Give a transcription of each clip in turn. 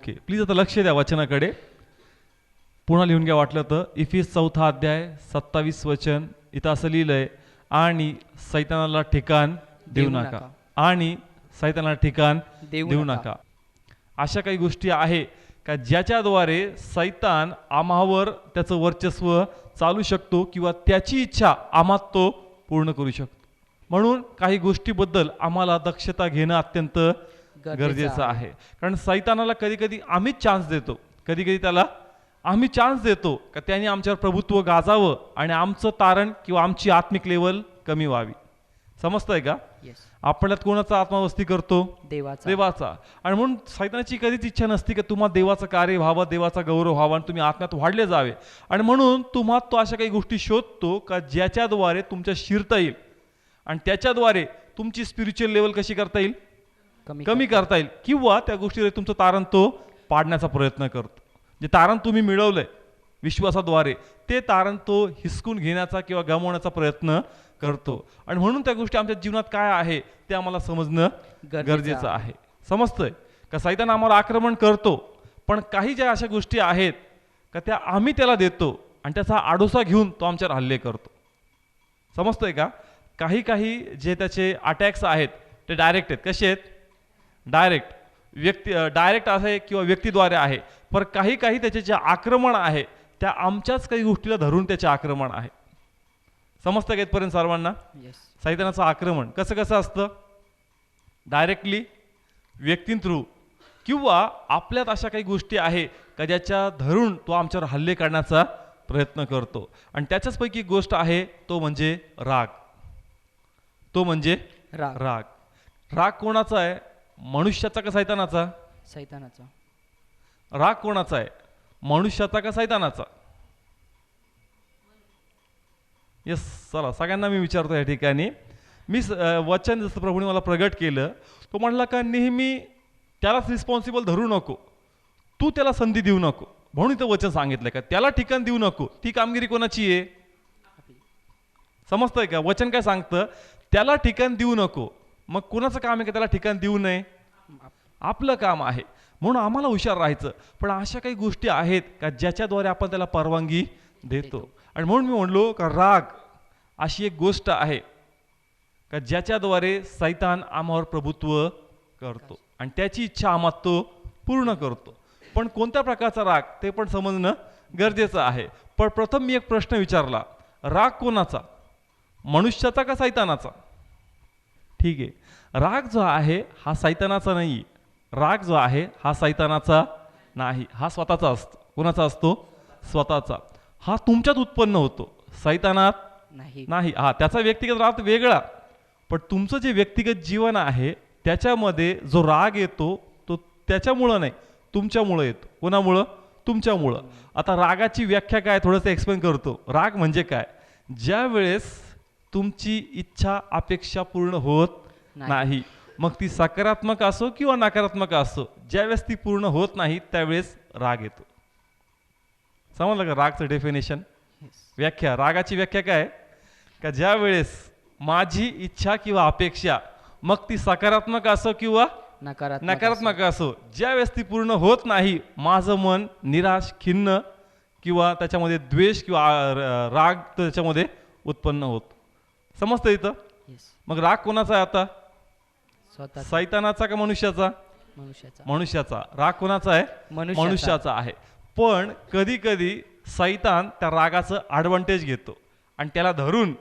Okay, please आता लक्ष द्या वचनाकडे. पुन्हा लिहून घ्या वाटलं तर. इफिस 4 अध्याय 27 वचन. इथं असं लिहिलंय, आणि सैतानाला ठिकाण देऊ नका. आणि सैतानाला ठिकाण देऊ नका. अशा काही गोष्टी आहे का ज्याच्याद्वारे सैतान आम्हावर त्याचं वर्चस्व चालू शकतो किंवा त्याची इच्छा आम्हात तो पूर्ण करू शकतो. म्हणून काही गोष्टीबद्दल आम्हाला दक्षता घेणं अत्यंत गरजेचं आहे. कारण सैतानाला कधी कधी आम्हीच चान्स देतो, कधी कधी त्याला आम्ही चान्स देतो का त्याने आमच्यावर प्रभुत्व गाजावं आणि आमचं तारण किंवा आमची आत्मिक लेवल कमी व्हावी. समजतंय का? आपल्यात कोणाचा आत्मवस्ती करतो? देवाचा. आणि म्हणून सैतानाची कधीच इच्छा नसती की तुम्हाला देवाचं कार्य व्हावं, देवाचा गौरव व्हावा आणि तुम्ही आत्म्यात वाढले जावे. आणि म्हणून तुम्हाला तो अशा काही गोष्टी शोधतो का ज्याच्याद्वारे तुमच्या शिरता येईल आणि त्याच्याद्वारे तुमची स्पिरिच्युअल लेवल कशी करता येईल? कमी करता येईल. किंवा त्या गोष्टीवर तुमचं तारण तो पाडण्याचा प्रयत्न करतो. जे तारण तुम्ही मिळवलंय विश्वासाद्वारे ते तारण तो हिसकून घेण्याचा किंवा गमावण्याचा प्रयत्न करतो. आणि म्हणून त्या गोष्टी आमच्या जीवनात काय आहे ते आम्हाला समजणं गरजेचं आहे. समजतंय का? सैतान आम्हाला आक्रमण करतो, पण काही ज्या अशा गोष्टी आहेत का त्या आम्ही त्याला देतो आणि त्याचा आडोसा घेऊन तो आमच्यावर हल्ले करतो. समजतंय का? काही जे त्याचे अटॅक्स आहेत ते डायरेक्ट आहेत. कसे आहेत? डायरेक्ट आहे किंवा व्यक्तीद्वारे आहे. पण काही त्याचे जे आक्रमण आहे त्या आमच्याच काही गोष्टीला धरून त्याचे आक्रमण आहे. समजतं का इथपर्यंत सर्वांना? सैतानाचं आक्रमण कसं असतं? डायरेक्टली व्यक्तीं थ्रू, किंवा आपल्यात अशा काही गोष्टी आहे का ज्याच्या धरून तो आमच्यावर हल्ले करण्याचा प्रयत्न करतो. आणि त्याच्याचपैकी एक गोष्ट आहे तो म्हणजे राग. राग कोणाचा आहे? मनुष्याचा का सैतानाचा? सैतानाचा. राग कोणाचा आहे? मनुष्याचा का सैतानाचा? येस, चला सगळ्यांना मी विचारतो या ठिकाणी. मी वचन जसं प्रभूने मला प्रगट केलं, तो म्हणला का नेहमी त्यालाच रिस्पॉन्सिबल धरू नको, तू त्याला संधी देऊ नको. म्हणून इथं वचन सांगितलं का त्याला ठिकाण देऊ नको. ती कामगिरी कोणाची आहे? समजतंय का? वचन काय सांगतं? त्याला ठिकाण देऊ नको. मग कोणाचं काम आहे का त्याला ठिकाण देऊ नये? आपलं काम आहे. म्हणून आम्हाला हुशार राहायचं. पण अशा काही गोष्टी आहेत का ज्याच्याद्वारे आपण त्याला परवानगी देतो. आणि म्हणून मी म्हणलो का राग अशी एक गोष्ट आहे का ज्याच्याद्वारे सैतान आम्हावर प्रभुत्व करतो आणि त्याची इच्छा आम्हात तो पूर्ण करतो. पण कोणत्या प्रकारचा राग ते पण समजणं गरजेचं आहे. पण प्रथम मी एक प्रश्न विचारला, राग कोणाचा? मनुष्याचा का सैतानाचा? ठीक आहे, राग जो आहे हा सैतानाचा नाही. राग जो आहे हा सैतानाचा नाही, हा स्वतःचा असतो. कोणाचा असतो? स्वतःचा. हा तुमच्यात उत्पन्न होतो, सैतानात नाही. हा त्याचा व्यक्तिगत राग वेगळा, पण तुमचं जे व्यक्तिगत जीवन आहे त्याच्यामध्ये जो राग येतो तो त्याच्यामुळं नाही, तुमच्यामुळं येतो. कोणामुळं? तुमच्यामुळं. आता रागाची व्याख्या काय थोडंसं एक्सप्लेन करतो. राग म्हणजे काय? ज्या वेळेस तुमची इच्छा अपेक्षा पूर्ण होत नाही, मग ती सकारात्मक असो किंवा नकारात्मक असो, ज्यावेळेस ती पूर्ण होत नाही त्यावेळेस राग येतो. समजलं का रागचं डेफिनेशन? व्याख्या, रागाची व्याख्या काय? का ज्या वेळेस माझी इच्छा किंवा अपेक्षा मग ती सकारात्मक असो किंवा नकारात्मक असो, ज्यावेळेस ती पूर्ण होत नाही माझं मन निराश, खिन्न किंवा त्याच्यामध्ये द्वेष किंवा राग त्याच्यामध्ये उत्पन्न होत. समजतं इथं? मग राग कोणाचा आहे आता? सैतानाचा का मनुष्याचा? मनुष्याचा. राग कोणाचा आहे? मनुष्याचा आहे. पण कधी सैतान त्या रागाचं ॲडव्हान्टेज घेतो आणि त्याला धरून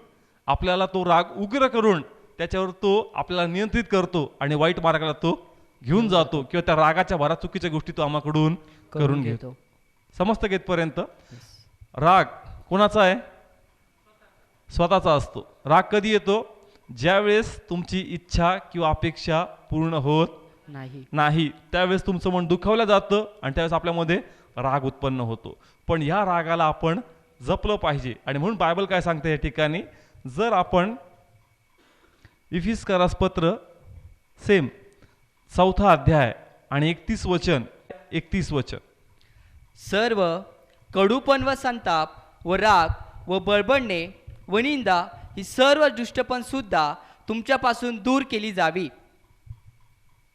आपल्याला तो राग उग्र करून त्याच्यावर तो आपल्याला नियंत्रित करतो आणि वाईट मार्गाला तो घेऊन जातो किंवा त्या रागाच्या भरात चुकीच्या गोष्टी तो आम्हाकडून करून घेतो. समजतं का इथपर्यंत? राग कोणाचा आहे? स्वतःचा असतो. राग कधी येतो? ज्यावेळेस तुमची इच्छा किंवा अपेक्षा पूर्ण होत नाही, त्यावेळेस तुमचं मन दुखावलं जातं आणि त्यावेळेस आपल्यामध्ये राग उत्पन्न होतो. पण ह्या रागाला आपण जपलं पाहिजे. आणि म्हणून बायबल काय सांगते या ठिकाणी, जर आपण इफिसकरास पत्र सेम 4 अध्याय आणि 31 वचन, सर्व कडूपण व संताप व राग व बळबडणे व निंदा ही सर्व दुष्टपण सुद्धा तुमच्यापासून दूर केली जावी.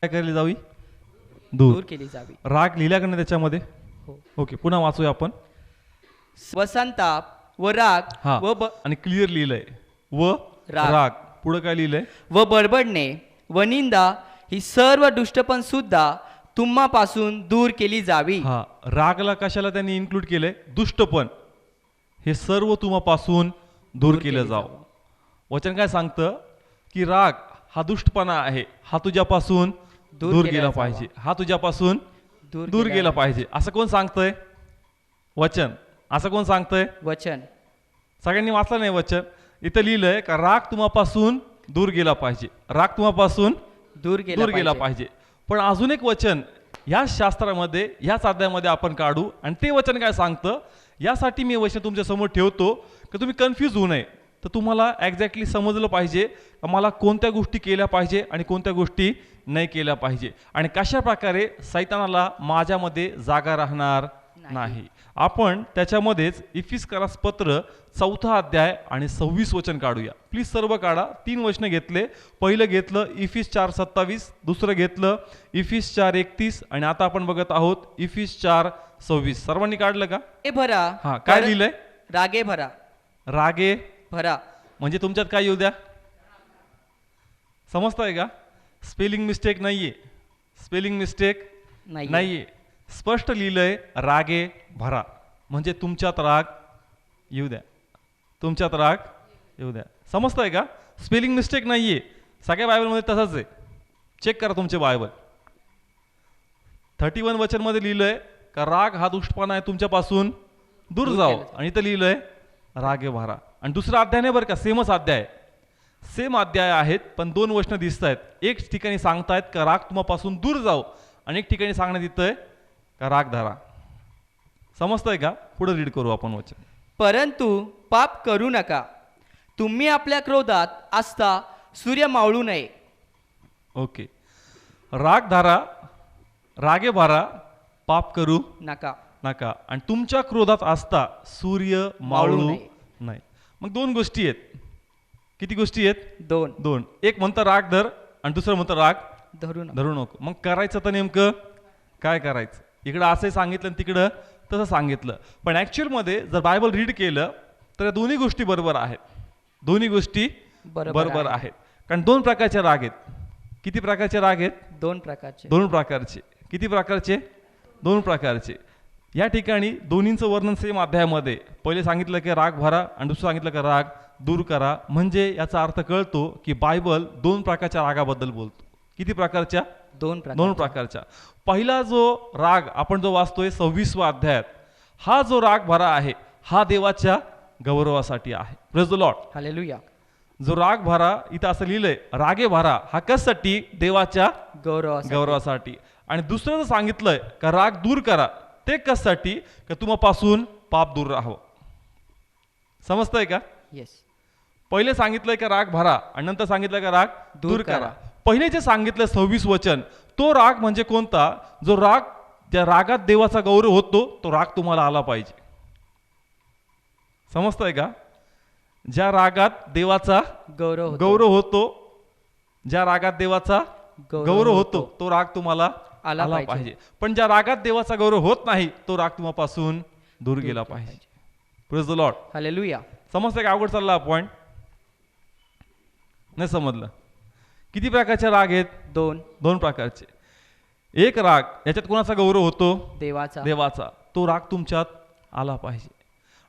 काय केली जावी? दूर केली जावी. राग लिहिला का नाही त्याच्यामध्ये? हो. ओके, पुन्हा वाचूया आपण. व संताप व राग हा, व आणि क्लिअर लिहिलंय व राग. राग. पुढे काय लिहिलंय? व बडबडणे व निंदा ही सर्व दुष्टपण सुद्धा तुम्हापासून दूर केली जावी. हा, रागला कशाला त्यांनी इन्क्लूड केलंय? दुष्टपण. हे सर्व तुम्हापासून दूर केलं जावं. वचन काय सांगतं की राग हा दुष्टपणा आहे, हा तुझ्यापासून दूर गेला पाहिजे, हा तुझ्यापासून दूर गेला पाहिजे. असं कोण सांगतंय? वचन. असं कोण सांगतंय? वचन. सगळ्यांनी वाचलं नाही वचन? इथं लिहिलंय का राग तुम्हापासून दूर गेला पाहिजे, राग तुम्हापासून दूर गेला पाहिजे. पण अजून एक वचन या शास्त्रामध्ये, या अध्यायामध्ये आपण काढू, आणि ते वचन काय सांगतं, यासाठी मी वचन तुमच्या समोर ठेवतो की तुम्ही कन्फ्यूज होऊ नये. तर तुम्हाला एक्झॅक्टली समजलं पाहिजे मला कोणत्या गोष्टी केल्या पाहिजे आणि कोणत्या गोष्टी नाही केल्या पाहिजे, आणि कशा प्रकारे सैतानाला माझ्यामध्ये जागा राहणार नाही. आपण त्याच्यामध्येच इफिसकरास पत्र 4 अध्याय आणि 26 वचन काढूया. प्लीज सर्व काढा. 3 वचन घेतले. पहिलं घेतलं इफिस 4:27, दुसरं घेतलं इफिस 4:31, आणि आता आपण बघत आहोत इफिस 4:26. सर्वांनी काढलं का? रागे भरा. हा, काय लिहिलंय? रागे भरा. रागे भरा म्हणजे तुमच्यात काय येऊ द्या? समजताय का? स्पेलिंग मिस्टेक नाहीये, स्पेलिंग मिस्टेक नाहीये. स्पष्ट लिहिलंय रागे भरा, म्हणजे तुमच्यात राग येऊ द्या, तुमच्यात राग येऊ द्या. समजताय का? स्पेलिंग मिस्टेक नाहीये. सगळ्या बायबलमध्ये तसंच आहे. चेक करा तुमचे बायबल. 31 वचनमध्ये लिहिलंय का राग हा दुष्टपणा आहे, तुमच्यापासून दूर जाओ, आणि इथं लिहिलंय रागे भरा. आणि दुसरा अध्याय नाही बरं का, सेमच अध्याय, सेम अध्याय आहेत, पण 2 वचनं दिसत आहेत. एक ठिकाणी सांगतायत का राग तुम्हापासून दूर जाओ, आणि एक ठिकाणी सांगण्यात येतंय का राग धरा. समजतंय का? पुढे रीड करू आपण वचन. परंतु पाप करू नका. तुम्ही आपल्या क्रोधात असता सूर्य मावळू नये. ओके, राग धरा, रागे भरा, पाप करू नका. नका, आणि तुमच्या क्रोधात असता सूर्य मावळू नाही. मग 2 गोष्टी आहेत. किती गोष्टी आहेत? 2. एक म्हणतं राग धर, आणि दुसरं म्हणतं राग धरू नको. मग करायचं तर नेमकं काय करायचं? इकडं असंही सांगितलं आणि तिकडं तसं सांगितलं. पण ॲक्च्युअलमध्ये जर बायबल रीड केलं तर या दोन्ही गोष्टी बरोबर आहेत. दोन्ही गोष्टी बरोबर आहेत. कारण 2 प्रकारचे राग आहेत. किती प्रकारचे राग आहेत? 2 प्रकारचे. 2 प्रकारचे. किती प्रकारचे? 2 प्रकारचे. या ठिकाणी दोन्हींचं वर्णन सेम अध्यायामध्ये. पहिले सांगितलं की राग भरा, आणि दुसरं सांगितलं की राग दूर करा. म्हणजे याचा अर्थ कळतो की बायबल 2 प्रकारच्या रागाबद्दल बोलतो. किती प्रकारच्या? 2 प्रकारच्या. पहिला जो राग आपण जो वाचतोय 26व्या अध्यायात, हा जो राग भरा आहे हा देवाच्या गौरवासाठी आहे. Praise the Lord. हालेलुया. जो राग भरा इथं असं लिहिलंय रागे भरा, हा कशासाठी? देवाच्या गौरवासाठी. आणि दुसरं जर सांगितलंय का राग दूर करा, ते कशासाठी? का तुम्हापासून पाप दूर राहावं. समजतंय का? येस. पहिले सांगितलंय का राग भरा, आणि नंतर सांगितलंय का राग दूर करा. पहिले जे सांगितलं 26 वचन, तो राग म्हणजे कोणता? जो राग, ज्या रागात देवाचा गौरव होतो, तो राग तुम्हाला आला पाहिजे. समजतंय का? ज्या रागात देवाचा गौरव होतो, ज्या रागात देवाचा गौरव होतो, तो राग तुम्हाला आला पाहिजे. पण ज्या रागात देवाचा गौरव होत नाही, तो राग तुम्हापासून दूर गेला पाहिजे. Praise the Lord. हालेलुया. समजतंय का? अवघड चालला पॉइंट? नाही समजलं? किती प्रकारचे राग आहेत? 2 प्रकारचे. एक राग याच्यात कोणाचा गौरव होतो? देवाचा. तो राग तुमच्यात आला पाहिजे.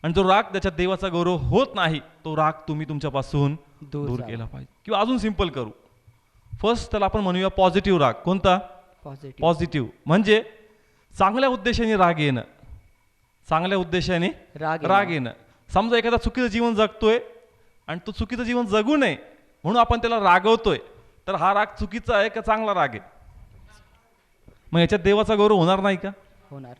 आणि जो राग त्याच्यात देवाचा गौरव होत नाही, तो राग तुम्ही तुमच्यापासून दूर केला पाहिजे. किंवा अजून सिंपल करू, फर्स्ट त्याला आपण म्हणूया पॉझिटिव्ह राग. कोणता? पॉझिटिव्ह. म्हणजे चांगल्या उद्देशाने राग येणं, चांगल्या उद्देशाने राग येणं. समजा एखादा चुकीचं जीवन जगतोय, आणि तो चुकीचं जीवन जगू नये म्हणून आपण त्याला रागवतोय, तर हा राग चुकीचा आहे का चांगला राग आहे? मग याच्यात देवाचा गौरव होणार नाही का? होणार.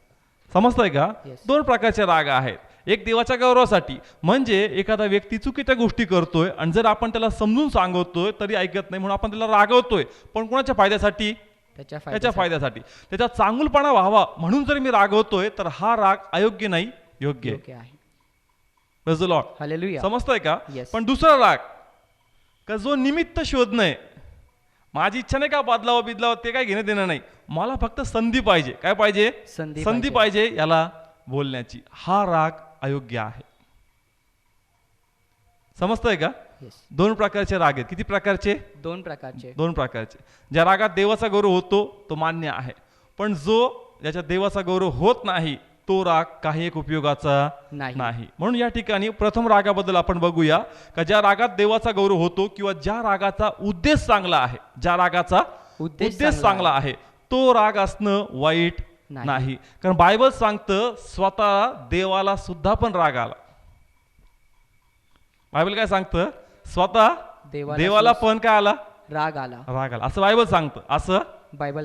समजतंय का? 2 प्रकारचे राग आहेत. एक देवाच्या गौरवासाठी, म्हणजे एखादा व्यक्ती चुकीच्या गोष्टी करतोय, आणि जर आपण त्याला समजून सांगतोय तरी ऐकत नाही, म्हणून आपण त्याला रागवतोय. पण कोणाच्या फायद्यासाठी? त्याच्या फायद्यासाठी. त्याचा चांगुलपणा व्हावा म्हणून जर मी रागवतोय, तर हा राग अयोग्य नाही, योग्य आहे. Praise the Lord. हालेलुया. समजतंय का? Yes. पण दुसरा राग का जो निमित्त शोधणं, माझी इच्छा नाही का बिदलावं ते काय घेणं देणं नाही. मला फक्त संधी पाहिजे. काय पाहिजे? संधी पाहिजे याला बोलण्याची. हा राग अयोग्य आहे. समजतंय का? दोन प्रकारचे राग आहेत. किती प्रकारचे? दोन प्रकारचे. दोन प्रकारचे. ज्या रागात देवाचा गौरव होतो तो मान्य आहे, पण जो ज्याच्या देवाचा गौरव होत नाही तो राग काही एक उपयोगाचा नाही. म्हणून या ठिकाणी प्रथम रागाबद्दल आपण बघूया का ज्या रागात देवाचा गौरव होतो किंवा ज्या रागाचा उद्देश चांगला आहे, ज्या रागाचा उद्देश चांगला आहे तो राग असणं वाईट नाही. कारण बायबल सांगतं स्वतः देवाला सुद्धा पण राग आला. बायबल काय सांगतं? स्वतः देवाला पण काय आला? राग आला असं बायबल सांगतं. असं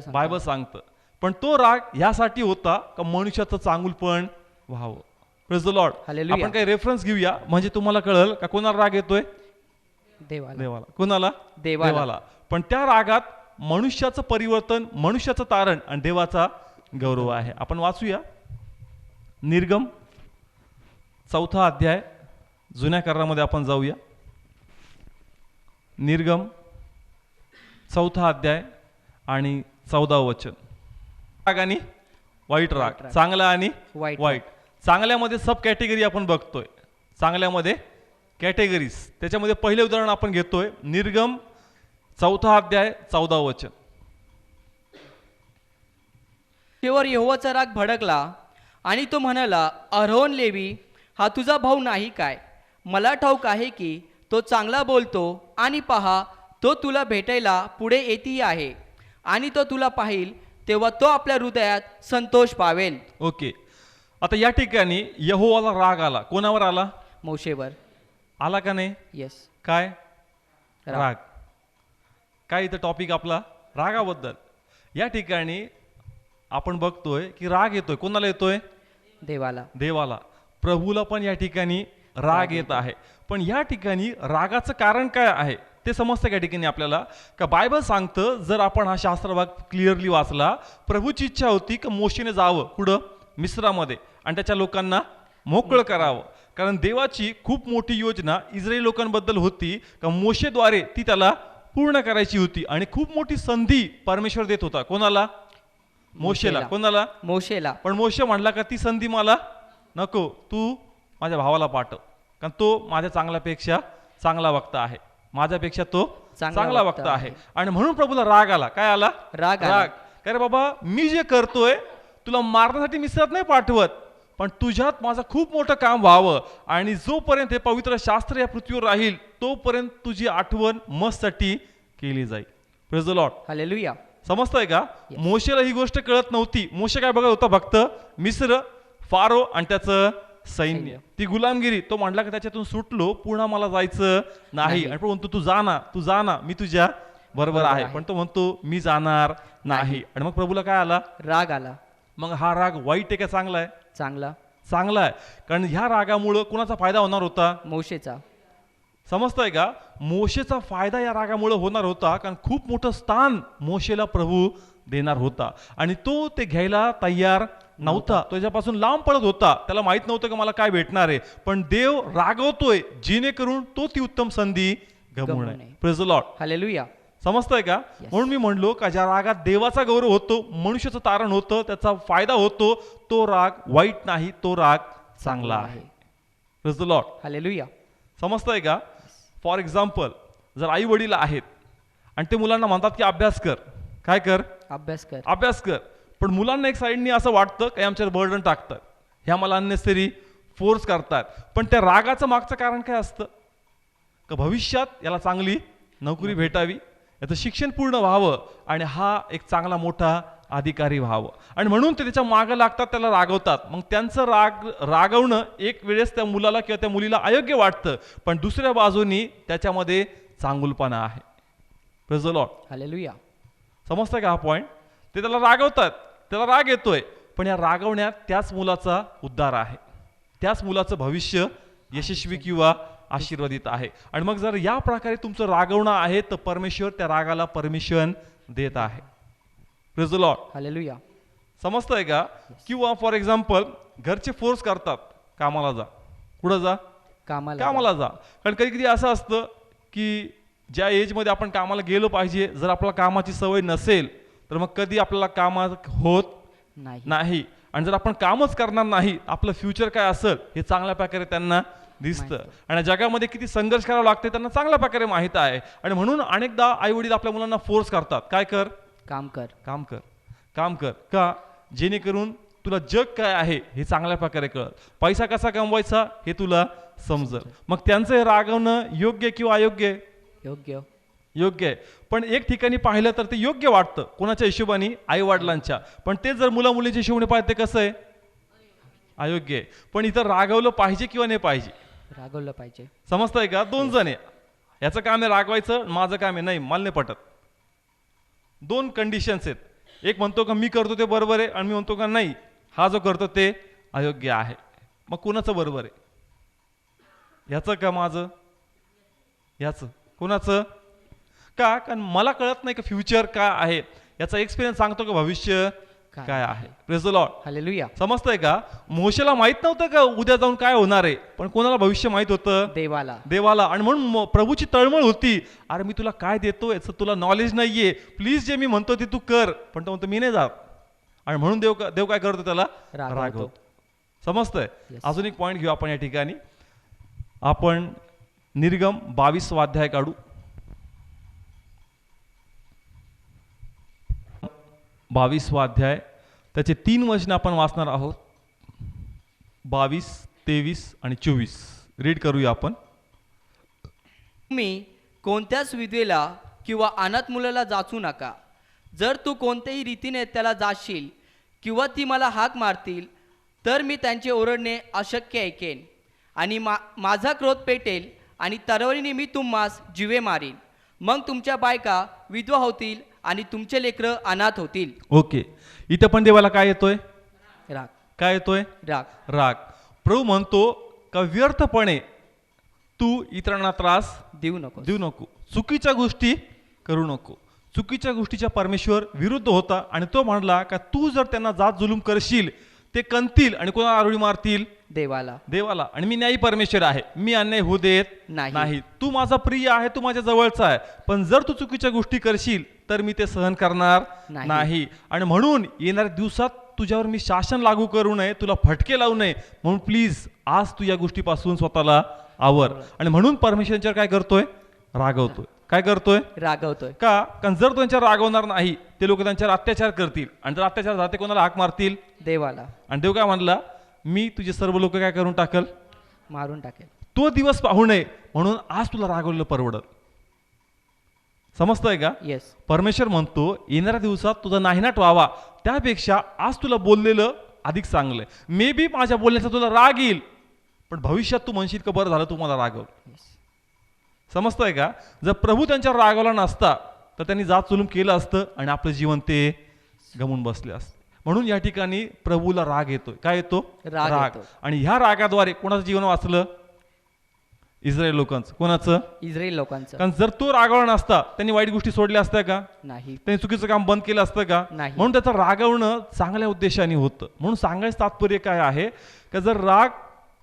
बायबल सांगतं. पण तो राग यासाठी होता का मनुष्याचं चांगुलपण व्हावं. Praise the Lord. आपण काही रेफरन्स घेऊया म्हणजे तुम्हाला कळेल का कोणाला राग येतोय? देवाला. कोणाला? देवाला. पण त्या रागात मनुष्याचं परिवर्तन, मनुष्याचं तारण आणि देवाचा गौरव आहे. आपण वाचूया निर्गम 4 अध्याय. जुन्या करारामध्ये आपण जाऊया. निर्गम 4 अध्याय आणि 14 वचन. राग आणि वाईट राग, चांगला आणि वाईट. चांगल्यामध्ये सब कॅटेगरी आपण बघतोय. चांगल्यामध्ये कॅटेगरीज. त्याच्यामध्ये पहिले उदाहरण आपण घेतोय निर्गम 4 अध्याय 14 वचन. तेव्हा यहोवाचा राग भडकला आणि तो म्हणाला, अरोन लेवी हा तुझा भाऊ नाही काय? मला ठाऊक आहे की तो चांगला बोलतो आणि पहा तो तुला भेटायला पुढे येतही आहे आणि तो तुला पाहिल तेव्हा तो आपल्या हृदयात संतोष पावेल. ओके. आता या ठिकाणी यहोवाला राग आला. कोणावर आला? मोशेवर. आला का नाही? येस. काय? राग. काय इथं टॉपिक आपला? रागाबद्दल. या ठिकाणी आपण बघतोय की राग येतोय. कोणाला येतोय? देवाला. प्रभूला पण या ठिकाणी राग येत आहे. पण या ठिकाणी रागाचं कारण काय आहे ते समजतं का? ठिकाणी आपल्याला का बायबल सांगतं, जर आपण हा शास्त्र भाग क्लिअरली वाचला, प्रभूची इच्छा होती की मोशेने जावं कुठं? मिस्रामध्ये आणि त्याच्या लोकांना मोकळं करावं. कारण देवाची खूप मोठी योजना इस्रायली लोकांबद्दल होती का मोशेद्वारे ती त्याला पूर्ण करायची होती. आणि खूप मोठी संधी परमेश्वर देत होता. कोणाला? मोशेला. कोणाला? मोशेला. पण मोशे म्हणला का ती संधी मला नको, तू माझ्या भावाला पाठव, कारण तो माझ्या चांगल्यापेक्षा चांगला वक्ता आहे, माझ्यापेक्षा तो चांगला वक्ता आहे. आणि म्हणून प्रभूला राग आला. काय आला? राग. काय रे बाबा, मी जे करतोय तुला मारण्यासाठी मिस्रात नाही पाठवत, पण तुझ्यात माझं खूप मोठं काम व्हावं आणि जोपर्यंत हे पवित्र शास्त्र या पृथ्वीवर राहील तोपर्यंत तुझी आठवण मस्तसाठी केली जाईल. Praise the Lord. हालेलुया. समजतंय का? मोशेला ही गोष्ट कळत नव्हती. मोशे काय बघत होता? फक्त मिस्र, फारो आणि त्याचं सैन्य, ती गुलामगिरी. तो म्हणला की त्याच्यातून सुटलो, पुन्हा मला जायचं नाही. आणि म्हणतो तू जा ना, मी तुझ्या बरोबर आहे. पण तो म्हणतो मी जाणार नाही. आणि मग प्रभूला काय आला? राग आला. मग हा राग वाईट आहे का चांगला आहे? चांगला आहे. कारण ह्या रागामुळं कुणाचा फायदा होणार होता? मोशेचा. समजतंय का? मोशेचा फायदा या रागामुळे होणार होता, कारण खूप मोठं स्थान मोशेला प्रभू देणार होता आणि तो ते घ्यायला तयार नव्हता. तो त्याच्यापासून लांब पडत होता. त्याला माहित नव्हतं की मला काय भेटणार आहे, पण देव रागवतोय जेणेकरून तो ती उत्तम संधी गमावू नये. Praise the Lord. हालेलुया. समजतंय का? म्हणून मी म्हणलो का ज्या रागात देवाचा गौरव होतो, मनुष्याचं तारण होतं, त्याचा फायदा होतो, तो राग वाईट नाही, तो राग चांगला आहे. Praise the Lord. हालेलुया. समजतंय का? फॉर एक्झाम्पल, जर आई वडील आहेत आणि ते मुलांना म्हणतात की अभ्यास कर. काय कर? अभ्यास कर. पण मुलांना एक साईडनी असं वाटतं की आमच्यावर बर्डन टाकतात, ह्या मला अननेसेसरी फोर्स करतात. पण त्या रागाचं मागचं कारण काय असतं? का भविष्यात याला चांगली नोकरी भेटावी, याचं शिक्षण पूर्ण व्हावं आणि हा एक चांगला मोठा अधिकारी व्हावं. आणि म्हणून ते त्याच्या मागं लागतात, त्याला रागवतात. मग त्यांचं रागवणं एक वेळेस त्या मुलाला किंवा त्या मुलीला अयोग्य वाटतं, पण दुसऱ्या बाजूनी त्याच्यामध्ये चांगुलपणा आहे. Praise the Lord. हालेलुया. समजतं का हा पॉइंट? ते त्याला रागवतात, त्याला राग येतोय, पण या रागवण्यात त्याच मुलाचा उद्धार आहे, त्याच मुलाचं भविष्य यशस्वी किंवा आशीर्वादित आहे. आणि मग जर या प्रकारे तुमचं रागवणं आहे तर परमेश्वर त्या रागाला परमिशन देत आहे. Praise the Lord. हालेलुया. समजतंय का? किंवा फॉर एक्झाम्पल घरचे फोर्स करतात, कामाला जा. कुठं जा? कामाला जा. कारण कधी कधी असं असतं की ज्या एजमध्ये आपण कामाला गेलो पाहिजे, जर आपल्याला कामाची सवय नसेल तर मग कधी आपल्याला कामात होत नाही. आणि जर आपण कामच करणार नाही, आपलं फ्युचर काय असेल हे चांगल्या प्रकारे त्यांना दिसतं. आणि जगामध्ये किती संघर्ष करावा लागते त्यांना चांगल्या प्रकारे माहीत आहे. आणि म्हणून अनेकदा आई वडील आपल्या मुलांना फोर्स करतात, काय कर, काम कर. काम कर, काम कर, का जेणेकरून तुला जग काय आहे हे चांगल्या प्रकारे कळल, पैसा कसा कमवायचा हे तुला समजल. मग त्यांचं हे रागवणं योग्य किंवा अयोग्य? योग्य. योग्य आहे. पण एक ठिकाणी पाहिलं तर ते योग्य वाटतं कोणाच्या हिशोबाने, आई वडिलांच्या. पण ते जर मुला मुलीच्या हिशोबाने पाहिजे ते कसं आहे? अयोग्य आहे. पण इथं रागवलं पाहिजे किंवा नाही पाहिजे? रागवलं पाहिजे. समजतंय का? दोन जण आहे, याचं काम आहे रागवायचं, माझं काम आहे नाही, मला नाही पटत. दोन कंडिशन्स आहेत. एक म्हणतो का मी करतो ते बरोबर आहे, आणि मी म्हणतो का नाही, हा जो करतो ते अयोग्य आहे. मग कुणाचं बरोबर आहे? याचं का माझं? याचं. कुणाचं? का? कारण मला कळत नाही का फ्युचर काय आहे, याचा एक्सपिरियन्स सांगतो का भविष्य काय आहे. Praise the Lord. हालेलुया. समजतंय का? मोशेला माहित नव्हतं का उद्या जाऊन काय होणार आहे, पण कोणाला भविष्य माहित होतं? देवाला. देवाला. आणि म्हणून प्रभूची तळमळ होती, अरे मी तुला काय देतो याचं तुला नॉलेज नाहीये, प्लीज जे मी म्हणतो ते तू कर. पण तो म्हणतो मी नाही जात. आणि म्हणून देव काय करतो? त्याला रागवतो. समजतंय? अजून एक पॉईंट घेऊ आपण या ठिकाणी. आपण निर्गम 22 अध्याय काढू. 22 अध्याय त्याचे 3 वचन आपण वाचणार आहोत. 22, 23 आणि 24 रीड करूया आपण. तुम्ही कोणत्याच विधवेला किंवा अनाथ मुलाला जाचू नका. जर तू कोणत्याही रीतीने त्याला जाशील किंवा ती मला हाक मारतील, तर मी त्यांचे ओरडणे अशक्य ऐकेन आणि माझा क्रोध पेटेल आणि तलवारीने मी तुम्हास जिवे मारीन. मग तुमच्या बायका विधवा होतील आणि तुमचे लेकरं अनाथ होतील. ओके. इथं पण देवाला काय येतोय? राग. काय येतोय? राग. राग. प्रभू म्हणतो का व्यर्थपणे तू इतरांना त्रास देऊ नको. चुकीच्या गोष्टी करू नको. चुकीच्या गोष्टीच्या परमेश्वर विरुद्ध होता. आणि तो म्हणला का तू जर त्यांना जात जुलूम करशील ते कणतील आणि कोणाला आरोळी मारतील? देवाला. आणि मी न्यायी परमेश्वर आहे, मी अन्याय होऊ देत नाही. तू माझा प्रिय आहे, तू माझ्या जवळचा आहे, पण जर तू चुकीच्या गोष्टी करशील तर मी ते सहन करणार नाही. आणि म्हणून येणाऱ्या दिवसात तुझ्यावर मी शासन लागू करू नये, तुला फटके लावू नये, म्हणून प्लीज आज तू या गोष्टीपासून स्वतःला आवर. आणि म्हणून परमेश्वरांच्यावर काय करतोय? रागवतोय. काय करतोय? रागवतोय. का? कारण जर त्यांच्यावर रागवणार नाही ते लोक त्यांच्यावर अत्याचार करतील, आणि जर अत्याचार झाला ते कोणाला हाक मारतील? देवाला. आणि देव काय म्हणला? मी तुझे सर्व लोक काय करून टाकल? मारून टाकेल. तो दिवस पाहू नये म्हणून आज तुला रागवलेलं परवडत. समजतंय का? येस. परमेश्वर म्हणतो येणाऱ्या दिवसात तुझा नाहीनाट व्हावा, त्यापेक्षा आज तुला बोललेलं अधिक चांगलंय. मे बी माझ्या बोलण्याचा तुला राग येईल, पण भविष्यात तू म्हणशील का बरं झालं तू मला रागवलं. समजतंय का? जर प्रभू त्यांच्यावर रागवला नसता तर त्यांनी जात जुलूम केलं असतं आणि आपलं जीवन ते गमून बसले असते. म्हणून या ठिकाणी प्रभूला राग येतोय. काय येतो? राग. आणि ह्या रागाद्वारे कोणाचं जीवन वाचलं? इस्रायल लोकांचं. कोणाचं? इस्रायल लोकांचं. कारण जर तो रागवला नसता त्यांनी वाईट गोष्टी सोडल्या असत्या का? नाही. त्यांनी चुकीचं काम बंद केलं असतं का? नाही. म्हणून त्याचं रागवणं चांगल्या उद्देशाने होतं. म्हणून सांगायचं तात्पर्य काय आहे का जर राग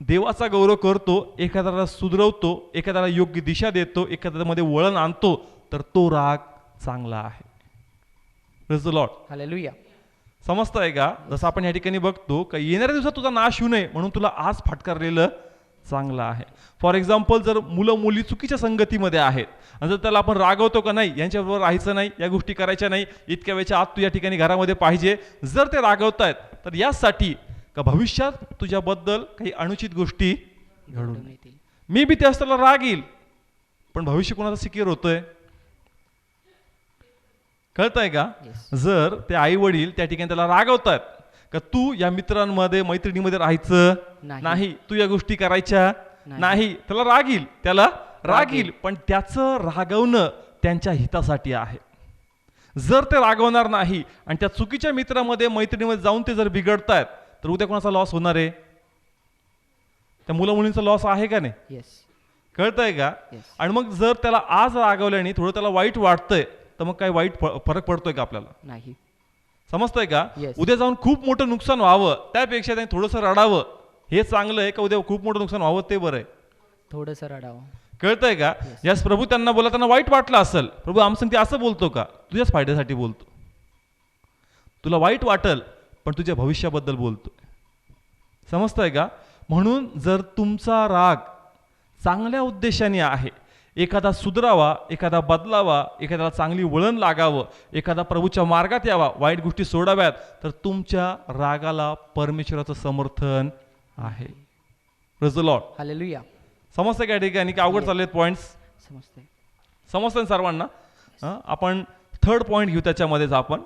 देवाचा गौरव करतो, एखाद्याला सुधरवतो, एखाद्याला योग्य दिशा देतो, एखाद्यामध्ये वळण आणतो, तर तो राग चांगला आहे. Praise the Lord. हालेलुया. समजतंय का? जसं आपण या ठिकाणी बघतो का येणाऱ्या दिवसात तुझा नाश होऊ नये म्हणून तुला आज फटकारलेलं चांगलं आहे. फॉर एक्झाम्पल जर मुलं मुली चुकीच्या संगतीमध्ये आहेत आणि जर त्याला आपण रागवतो का नाही, यांच्याबरोबर राहायचं नाही, या गोष्टी करायच्या नाही, इतक्या वेळच्या आत तू या ठिकाणी घरामध्ये पाहिजे, जर ते रागवतायत तर यासाठी का भविष्यात तुझ्याबद्दल काही अनुचित गोष्टी घडून येतील. मी बी त्यास त्याला राग येईल, पण भविष्य कोणाचं सिक्युअर होतंय? कळतंय का? जर ते आई वडील त्या ठिकाणी त्याला रागवतात का तू या मित्रांमध्ये मैत्रिणीमध्ये राहायचं नाही, तू या गोष्टी करायच्या नाही, त्याला राग येईल, त्याला राग येईल, पण त्याचं रागवणं त्यांच्या हितासाठी आहे. जर ते रागवणार नाही आणि त्या चुकीच्या मित्रामध्ये मैत्रिणीमध्ये जाऊन ते जर बिघडतायत तर उद्या कोणाचा लॉस होणार आहे? त्या मुला मुलींचा लॉस आहे का नाही? कळतंय का? आणि मग जर त्याला आज रागवल्याने थोडं त्याला वाईट वाटतंय तर मग काय वाईट फरक पडतोय का आपल्याला? नाही. समजतंय का? उद्या जाऊन खूप मोठं नुकसान व्हावं त्यापेक्षा त्यांनी थोडंसं रडावं हे चांगलं आहे का उद्या खूप मोठं नुकसान व्हावं ते बरं आहे? थोडंसं रडावं. कळतंय का? यास प्रभू त्यांना बोलताना वाईट वाटलं असेल, प्रभू आमचं ते असं बोलतो का? तुझ्याच फायद्यासाठी बोलतो. तुला वाईट वाटल पण तुझ्या भविष्याबद्दल बोलतो. समजतंय का? म्हणून जर तुमचा राग चांगल्या उद्देशाने आहे, एखादा सुधरावा, एखादा बदलावा, एखाद्याला चांगली वळण लागावं, एखादा प्रभूच्या मार्गात यावा, वाईट गोष्टी सोडाव्यात, तर तुमच्या रागाला परमेश्वराचं समर्थन आहे. Praise the Lord. हालेलुया. समजतं का या ठिकाणी की अवघड चाललेत पॉईंट्स? समजते. समजतं ना सर्वांना? आपण थर्ड पॉईंट घेऊ त्याच्यामध्येच. आपण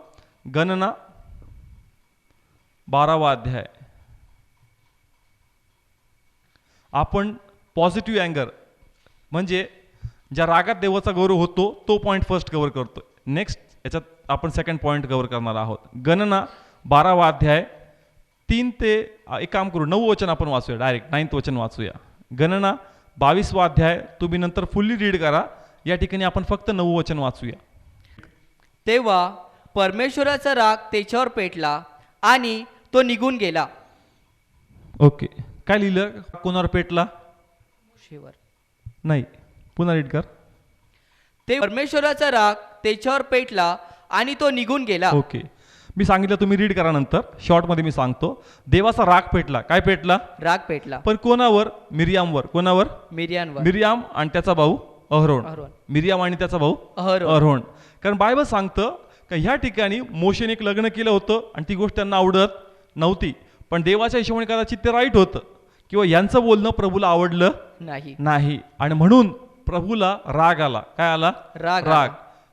गणना 12वा अध्याय. आपण पॉझिटिव्ह अँगर म्हणजे ज्या रागात देवाचा गौरव होतो तो पॉईंट फर्स्ट कव्हर करतो. नेक्स्ट याच्यात आपण सेकंड पॉईंट कव्हर करणार आहोत. गणना 12वा अध्याय 3 ते एक काम करू, 9 वचन आपण वाचूया, डायरेक्ट 9th वचन वाचूया. गणना 22वा अध्याय तुम्ही नंतर फुल्ली रीड करा. या ठिकाणी आपण फक्त 9 वचन वाचूया. तेव्हा परमेश्वराचा राग त्याच्यावर पेटला आणि तो निघून गेला. ओके, काय लिहिलं? कोणावर पेटला? शेवर नाही, पुन्हा रीड कर. ते परमेश्वराचा राग त्याच्यावर पेटला आणि तो निघून गेला. ओके, मी सांगितलं तुम्ही रीड करा नंतर. शॉर्टमध्ये मी सांगतो. देवाचा राग पेटला. काय पेटला? राग पेटला. पण कोणावर? मिरियामवर. कोणावर? मिरियांवर. मिरियाम आणि त्याचा भाऊ अहरोन. अहरोन. मिरियाम आणि त्याचा भाऊ अहरोन. अहरोन. कारण बायबल सांगतं का ह्या ठिकाणी मोशेने एक लग्न केलं होतं आणि ती गोष्ट त्यांना आवडत नव्हती, पण देवाच्या हिशोबाने कदाचित ते राईट होतं, किंवा यांचं बोलणं प्रभूला आवडलं नाही आणि म्हणून प्रभूला राग आला. काय आला? राग.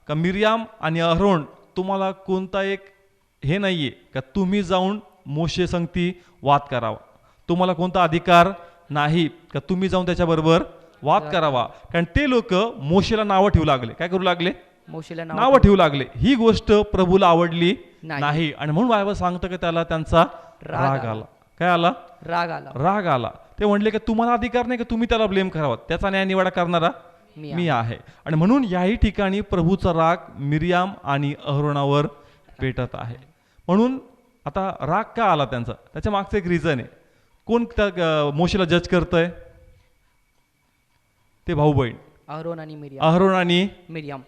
का मिरियाम आणि अहरोन, तुम्हाला कोणता एक हे नाहीये का तुम्ही जाऊन मोशे संगती वाद करावा? तुम्हाला कोणता अधिकार नाही का तुम्ही जाऊन त्याच्याबरोबर वाद करावा? कारण ते लोक मोशेला नावं ठेवू लागले. काय करू लागले? मोशेला नावं ठेवू लागले. ही गोष्ट प्रभूला आवडली नाही आणि म्हणून बायबल सांगतं की त्याला त्यांचा राग आला. काय आला? राग आला. ते म्हणले की तुम्हाला अधिकार नाही की तुम्ही त्याला ब्लेम करावा, त्याचा न्याय निवाडा करणारा मी आहे. आणि म्हणून याही ठिकाणी प्रभूचा राग मिरियाम आणि अहरोनावर पेटत आहे. म्हणून आता राग का आला त्यांचा? त्याच्या मागचं एक रिझन आहे. कोण त्या मोशेला जज करतंय? ते भाऊ बहीण अहरोन आणि मिरियाम.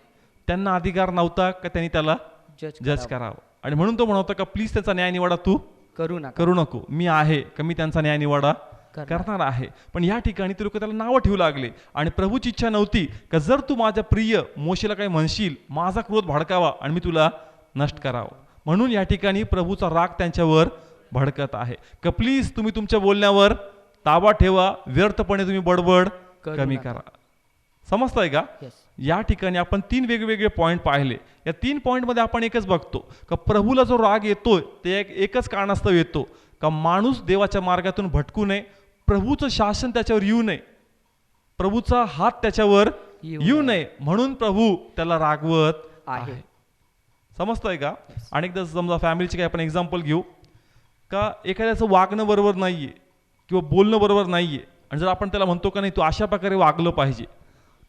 त्यांना अधिकार नव्हता का त्यांनी त्याला जज करावं? आणि म्हणून तो म्हणतो का प्लीज त्याचा न्याय निवाडा तू करू नको, मी आहे का मी त्यांचा न्याय निवाडा करणार आहे. पण या ठिकाणी ते लोक त्याला नावं ठेवू लागले आणि प्रभूची इच्छा नव्हती का जर तू माझ्या प्रिय मोशेला काही म्हणशील, माझा क्रोध भडकावा आणि मी तुला नष्ट करावं. म्हणून या ठिकाणी प्रभूचा राग त्यांच्यावर भडकत आहे का प्लीज तुम्ही तुमच्या बोलण्यावर ताबा ठेवा, व्यर्थपणे तुम्ही बडबड कमी करा. समजतंय का? या ठिकाणी आपण 3 वेगवेगळे पॉईंट पाहिले. या 3 पॉईंटमध्ये आपण एकच बघतो का प्रभूला जो राग येतोय ते एकच कारणास्तव येतो का माणूस देवाच्या मार्गातून भटकू नये, प्रभूचं शासन त्याच्यावर येऊ नये, प्रभूचा हात त्याच्यावर येऊ नये, म्हणून प्रभू त्याला रागवत आहे. समजतंय का? अनेकदा समजा फॅमिलीचे काही आपण एक्झाम्पल घेऊ का एखाद्याचं वागणं बरोबर नाहीये किंवा बोलणं बरोबर नाहीये आणि जर आपण त्याला म्हणतो का नाही तू अशा प्रकारे वागलं पाहिजे,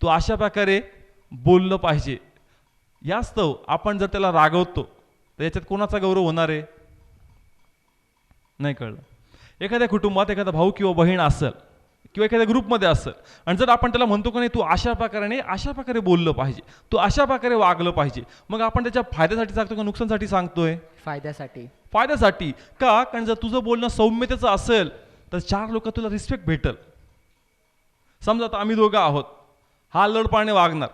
तू अशा प्रकारे बोललं पाहिजे, यास्तव आपण जर त्याला रागवतो तर याच्यात कोणाचा गौरव होणार आहे? नाही कळलं? एखाद्या कुटुंबात एखादा भाऊ किंवा बहीण असेल किंवा एखाद्या ग्रुपमध्ये असेल आणि जर आपण त्याला म्हणतो का नाही तू अशा प्रकारे बोललं पाहिजे, तू अशा प्रकारे वागलं पाहिजे, मग आपण त्याच्या फायद्यासाठी सांगतो का नुकसानसाठी सांगतोय? फायद्यासाठी. का? कारण जर तुझं बोलणं सौम्यतेचं असेल तर 4 लोक तुला रिस्पेक्ट भेटल. समजा आता आम्ही दोघं आहोत, हा लडपाने वागणार,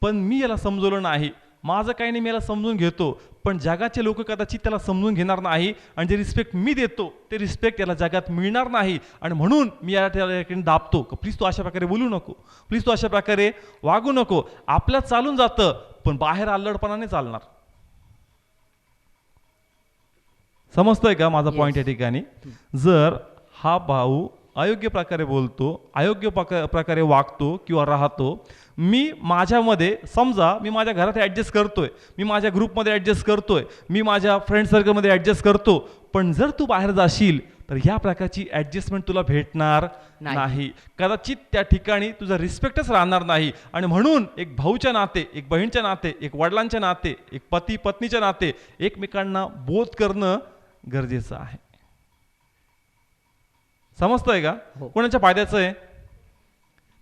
पण मी याला समजवलं नाही, माझं काही नाही, मी याला समजून घेतो, पण जगाचे लोक कदाचित त्याला समजून घेणार नाही आणि जे रिस्पेक्ट मी देतो ते रिस्पेक्ट याला जगात मिळणार नाही आणि म्हणून मी याला दाबतो की प्लीज तू अशा प्रकारे बोलू नको, प्लीज तू अशा प्रकारे वागू नको. आपल्यात चालून जातं पण बाहेर अल्लडपणाने चालणार. समजतंय का माझा पॉईंट या ठिकाणी? जर हा भाऊ अयोग्य प्रकारे बोलतो, अयोग्य प्रकारे वागतो किंवा राहतो, मी माझ्यामध्ये समजा मी माझ्या घरात ॲडजस्ट करतोय, मी माझ्या ग्रुपमध्ये ॲडजस्ट करतोय, मी माझ्या फ्रेंड सर्कलमध्ये ॲडजस्ट करतो, पण जर तू बाहेर जाशील तर ह्या प्रकारची ॲडजस्टमेंट तुला भेटणार नाही. कदाचित त्या ठिकाणी तुझा रिस्पेक्टच राहणार नाही आणि म्हणून एक भाऊच्या नाते, एक बहीणच्या नाते, एक वडिलांच्या नाते, एक पती पत्नीच्या नाते एकमेकांना बोध करणं गरजेचं आहे. समजतंय का? कोणाच्या फायद्याचं आहे?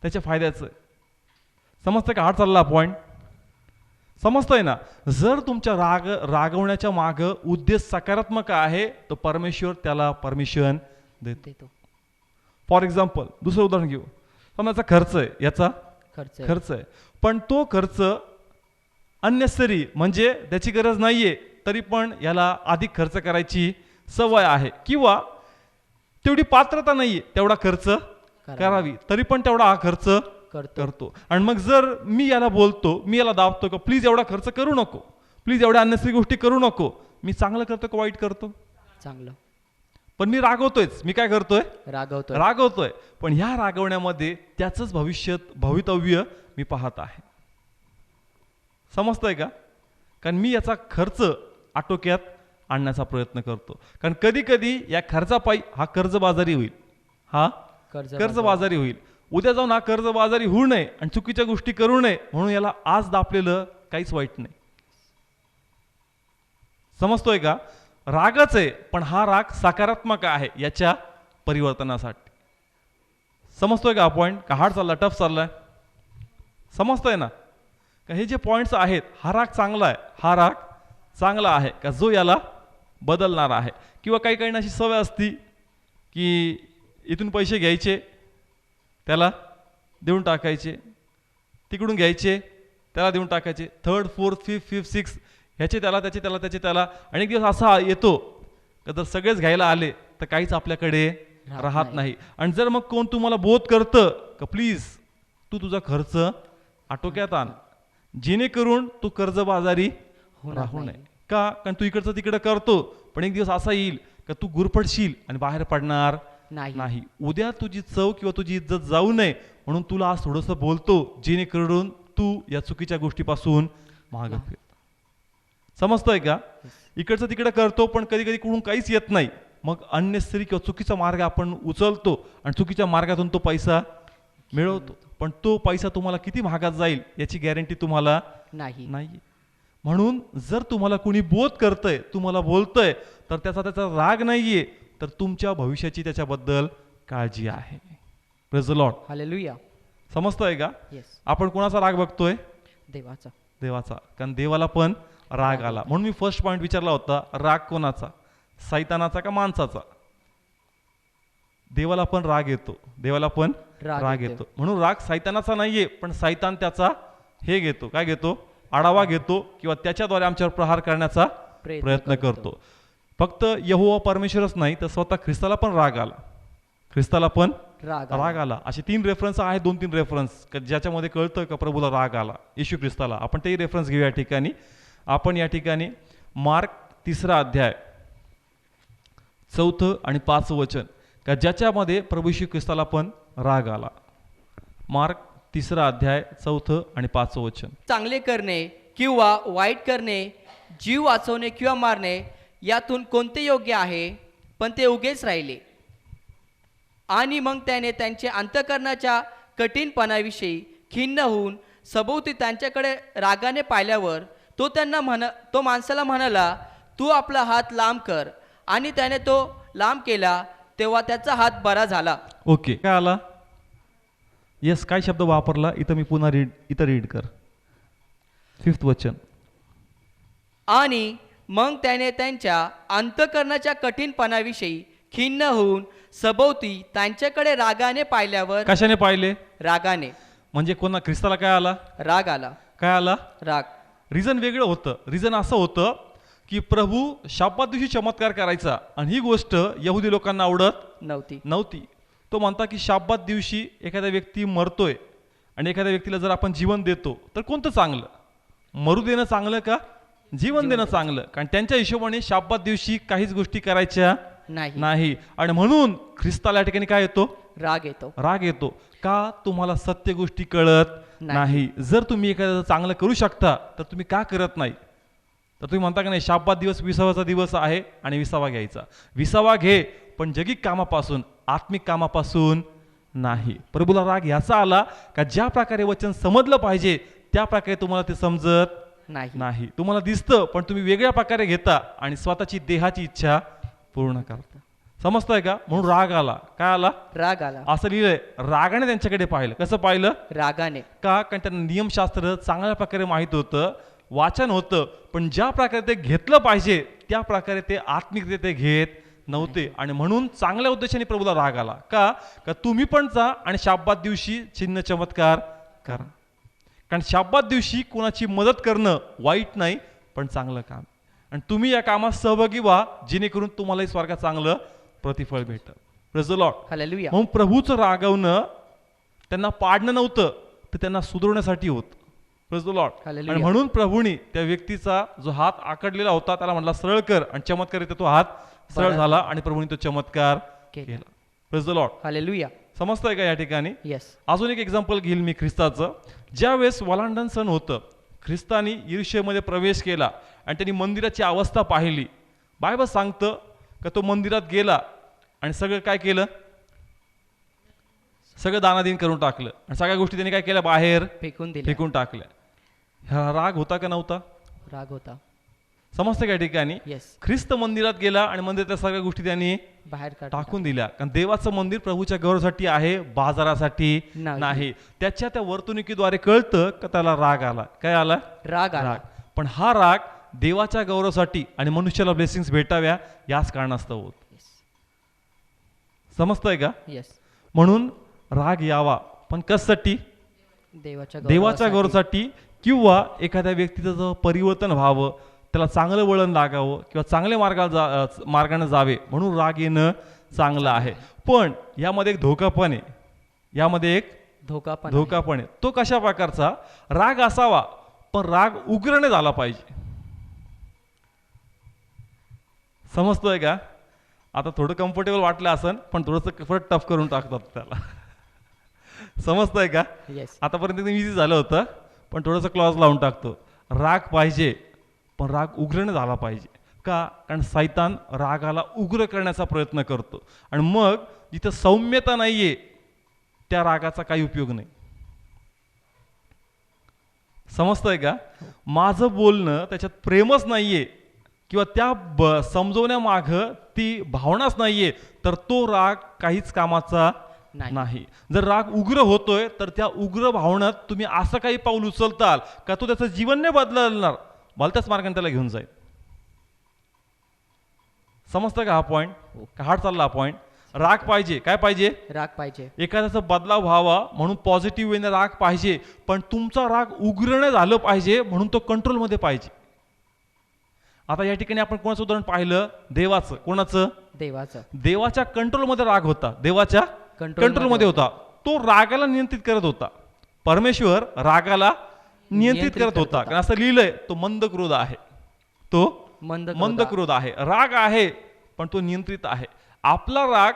त्याच्या फायद्याचं आहे. समजतंय का? हा चालला पॉईंट. समजतंय ना? जर तुमच्या रागवण्याच्या मागं उद्देश सकारात्मक आहे तर परमेश्वर त्याला परमिशन देतो. देतो. फॉर एक्झाम्पल दुसरं उदाहरण घेऊ. समजा खर्च आहे, याचा खर्च आहे, पण तो खर्च अननेसेसरी म्हणजे त्याची गरज नाहीये तरी पण याला अधिक खर्च करायची सवय आहे किंवा तेवढी पात्रता नाहीये तेवढा खर्च करावी तरी पण तेवढा हा खर्च करतो. आणि मग जर मी याला बोलतो, मी याला दाबतो का प्लीज एवढा खर्च करू नको, प्लीज एवढ्या अननेसेसरी गोष्टी करू नको, मी चांगलं करतो का वाईट करतो? चांगलं. पण मी रागवतोयच. मी काय करतोय? रागवतोय. पण ह्या रागवण्यामध्ये त्याचंच भवितव्य मी पाहत आहे. समजतंय का? कारण मी याचा खर्च आटोक्यात आणण्याचा प्रयत्न करतो. कारण कधी कधी या खर्चापायी हा कर्जबाजारी होईल. हा कर्जबाजारी होईल. उद्या जाऊन हा कर्जबाजारी होऊ नये आणि चुकीच्या गोष्टी करू नये म्हणून याला आज दापलेलं काहीच वाईट नाही. समजतोय का? रागच आहे पण हा राग सकारात्मक आहे याच्या परिवर्तनासाठी. समजतोय का पॉईंट? का हार्ड चाललाय, टफ चाललाय? समजतंय ना? का हे जे पॉईंट्स आहेत, हा राग चांगला आहे, हा राग चांगला आहे का जो याला बदलणार आहे. किंवा काही काही अशी सवय असती की इथून पैसे घ्यायचे त्याला देऊन टाकायचे, तिकडून घ्यायचे त्याला देऊन टाकायचे, थर्ड फोर्थ फिफ्थ सिक्स ह्याचे त्याला त्याचे त्याला त्याचे त्याला. आणि एक दिवस असा येतो का जर सगळेच घ्यायला आले तर काहीच आपल्याकडे राहत नाही. आणि जर मग कोण तुम्हाला बोध करतं का प्लीज तू तुझा खर्च आटोक्यात आण जेणेकरून तू कर्जबाजारी राहू नये. का? कारण तू इकडचं तिकडं करतो पण एक दिवस असा येईल का तू गुरफटशील आणि बाहेर पडणार नाही. उद्या तुझी चव किंवा तुझी इज्जत जाऊ नये म्हणून तुला आज थोडंसं बोलतो जेणेकरून तू या चुकीच्या गोष्टीपासून मागं फिर. समजतंय का? इकडचं तिकडं करतो पण कधी कधी कुठून काहीच येत नाही. मग अननेसेसरी किंवा चुकीचा मार्ग आपण उचलतो आणि चुकीच्या मार्गातून तो पैसा मिळवतो. पण तो पैसा तुम्हाला किती महागात जाईल याची गॅरंटी तुम्हाला नाही. म्हणून जर तुम्हाला कोणी बोध करतंय, तुम्हाला बोलतंय तर त्याचा राग नाहीये तर तुमच्या भविष्याची त्याच्याबद्दल काळजी आहे. Praise the Lord. हालेलुया. समजतंय का? येस. आपण कोणाचा राग बघतोय? देवाचा. कारण देवाला पण राग आला. म्हणून मी फर्स्ट पॉइंट विचारला होता, राग कोणाचा? सैतानाचा का माणसाचा? देवाला पण राग येतो. राग येतो. म्हणून राग सैतानाचा नाहीये पण सैतान त्याचा हे घेतो. काय घेतो? आढावा घेतो किंवा त्याच्याद्वारे आमच्यावर प्रहार करण्याचा प्रयत्न करतो. फक्त यहोवा परमेश्वरच नाही तर स्वतः ख्रिस्ताला पण राग आला. असे 3 रेफरन्स आहेत, 2-3 रेफरन्स ज्याच्यामध्ये कळतं का प्रभूला राग आला, येशू ख्रिस्ताला. आपण तेही रेफरन्स घेऊ या ठिकाणी. आपण या ठिकाणी मार्क 3 अध्याय 4 आणि 5 वचन का ज्याच्यामध्ये प्रभू येशू ख्रिस्ताला पण राग आला. मार्क 3 अध्याय 4 आणि 5 वचन. चांगले करणे किंवा वाईट करणे, जीव वाचवणे किंवा मारणे यातून कोणते योग्य आहे? पण ते उगेच राहिले. आणि मग त्याने त्यांच्या अंतःकरणाच्या कठीणपणाविषयी खिन्न होऊन सभोवती त्यांच्याकडे रागाने पाहिल्यावर तो माणसाला म्हणाला, तू आपला हात लांब कर. आणि त्याने तो लांब केला तेव्हा त्याचा हात बरा झाला. ओके. काय आला? येस. काय शब्द वापरला इथं? मी पुन्हा रीड कर. 5th वचन. आणि मग त्याने त्यांच्या अंतःकरणाच्या कठीणपणाविषयी खिन्न होऊन सभोवती त्यांच्याकडे रागाने पाहिल्यावर. कशाने पाहिले? रागाने. म्हणजे कोणा? ख्रिस्ताला काय आला? राग आला. काय आला? राग. रिझन वेगळं होतं. रिझन असं होतं की प्रभू शब्दात दिवशी चमत्कार करायचा आणि ही गोष्ट यहुदी लोकांना आवडत नव्हती. तो म्हणता की शब्दात दिवशी एखादा व्यक्ती मरतोय आणि एखाद्या व्यक्तीला जर आपण जीवन देतो तर कोणतं चांगलं? मरू देणं चांगलं का जीवन देणं चांगलं? कारण त्यांच्या हिशोबाने शब्दात दिवशी काहीच गोष्टी करायच्या नाही. आणि म्हणून ख्रिस्ताला या ठिकाणी काय येतो? राग येतो. का? तुम्हाला सत्य गोष्टी कळत नाही. जर तुम्ही एखाद्याचं चांगलं करू शकता तर तुम्ही का करत नाही? तर तुम्ही म्हणता का नाही शब्दात दिवस 20वा दिवस आहे आणि 20वा घ्यायचा. 20वा घे पण जगिक कामापासून, आत्मिक कामापासून नाही. प्रभूला राग याचा आला का ज्या प्रकारे वचन समजलं पाहिजे त्या प्रकारे तुम्हाला ते समजत नाही. तुम्हाला दिसतं पण तुम्ही वेगळ्या प्रकारे घेता आणि स्वतःची देहाची इच्छा पूर्ण करता. समजतंय का? म्हणून राग आला. काय आला? राग आला. असं लिहिलंय, रागाने त्यांच्याकडे पाहिलं. कसं पाहिलं? रागाने. का? कारण त्यांना नियमशास्त्र चांगल्या प्रकारे माहित होतं, वाचन होतं, पण ज्या प्रकारे ते घेतलं पाहिजे त्या प्रकारे ते आत्मिकरित्या ते घेत नव्हते. आणि म्हणून चांगल्या उद्देशाने प्रभूला राग आला. का? का तुम्ही पण जा आणि शाब्बात दिवशी चिन्ह चमत्कार करा. कारण शाब्बात दिवशी कोणाची मदत करणं वाईट नाही, पण चांगलं काम. आणि तुम्ही या कामात सहभागी व्हा, जेणेकरून तुम्हालाही स्वर्गात चांगलं प्रतिफळ भेटतं. Praise the Lord. हालेलुया. म्हणून प्रभूचं रागवणं त्यांना पाडणं नव्हतं, तर त्यांना सुधारण्यासाठी होतं. Praise the Lord. हालेलुया. आणि म्हणून प्रभूने त्या व्यक्तीचा जो हात आकडलेला होता त्याला म्हटला सरळ कर, आणि चमत्कारित्या तो हात सरळ बरं. झाला आणि प्रभूने तो चमत्कार केला. केला. Praise the Lord. हालेलुया. समजतंय का या ठिकाणी? येस. अजून एक एक्झाम्पल घेईल मी ख्रिस्ताचं. ज्या वेळेस वलांडण सण होतं, ख्रिस्तानी यरूशलेममध्ये प्रवेश केला आणि त्यांनी मंदिराची अवस्था पाहिली. बायबल सांगतं का तो मंदिरात गेला आणि सगळं काय केलं? सगळं दानादीन करून टाकलं आणि सगळ्या गोष्टी त्यांनी काय केल्या? बाहेर फेकून दिले. फेकून टाकल्या. हा राग होता का नव्हता? राग होता. समजतं का या ठिकाणी? येस. ख्रिस्त मंदिरात गेला आणि मंदिरातल्या सगळ्या गोष्टी त्यांनी बाहेर काढून टाकून दिल्या. कारण देवाचं मंदिर प्रभूच्या गौरवासाठी आहे, बाजारासाठी नाही. नाही. त्याच्या त्या वर्तणुकीद्वारे कळतं का त्याला राग आला. काय आला? राग आला. राग. पण हा राग देवाच्या गौरवासाठी आणि मनुष्याला ब्लेसिंग्स भेटाव्या याच कारणास्तव होत. येस. समजतंय का? येस. म्हणून राग यावा, पण कशासाठी? देवाच्या देवाच्या गौरवासाठी, किंवा एखाद्या व्यक्तीचं जर परिवर्तन व्हावं, त्याला चांगलं वळण लागावं किंवा चांगल्या मार्गाने जावे, म्हणून राग येणं चांगलं आहे. पण यामध्ये एक धोका पण आहे. यामध्ये एक धोका पण धोका पण आहे. तो कशा प्रकारचा? राग असावा, पण राग उग्रने झाला पाहिजे. समजतोय का? आता थोडं कम्फर्टेबल वाटलं असन, पण थोडंसं परत टफ करून टाकतात त्याला. समजतंय का? आहे. येस. आतापर्यंत एकदम इझी झालं होतं, पण थोडंसं क्लॉज लावून टाकतो. राग पाहिजे, पण राग उग्रने झाला पाहिजे. का? कारण सैतान रागाला उग्र करण्याचा प्रयत्न करतो, आणि मग जिथं सौम्यता नाहीये त्या रागाचा काही उपयोग नाही. समजतंय का? माझं बोलणं त्याच्यात प्रेमच नाहीये किंवा त्या समजवण्यामागं ती भावनाच नाहीये, तर तो राग काहीच कामाचा नाही. नाही. जर राग उग्र होतोय, तर त्या उग्र भावनात तुम्ही असं काही पाऊल उचलताल का तो त्याचं जीवन नाही बदलणार, भलत्याच मार्गाने त्याला घेऊन जाईल. समजतं का हा पॉईंट? का हार्ड चालला हा पॉईंट? राग पाहिजे. काय पाहिजे? राग पाहिजे. एखाद्याचा बदलाव व्हावा म्हणून पॉझिटिव्ह वेने राग पाहिजे, पण तुमचा राग उग्र नाही झालं पाहिजे, म्हणून तो कंट्रोलमध्ये पाहिजे. आता या ठिकाणी आपण कोणाचं उदाहरण पाहिलं? देवाचं. कोणाचं? देवाचं. देवाच्या कंट्रोलमध्ये राग होता. देवाच्या कंट्रोलमध्ये कंट्रोलमध्ये होता. तो रागाला नियंत्रित करत होता. परमेश्वर रागाला नियंत्रित करत होता. कारण असं लिहिलंय, तो मंद क्रोध आहे. तो मंद क्रोध आहे. राग आहे, पण तो नियंत्रित आहे. आपला राग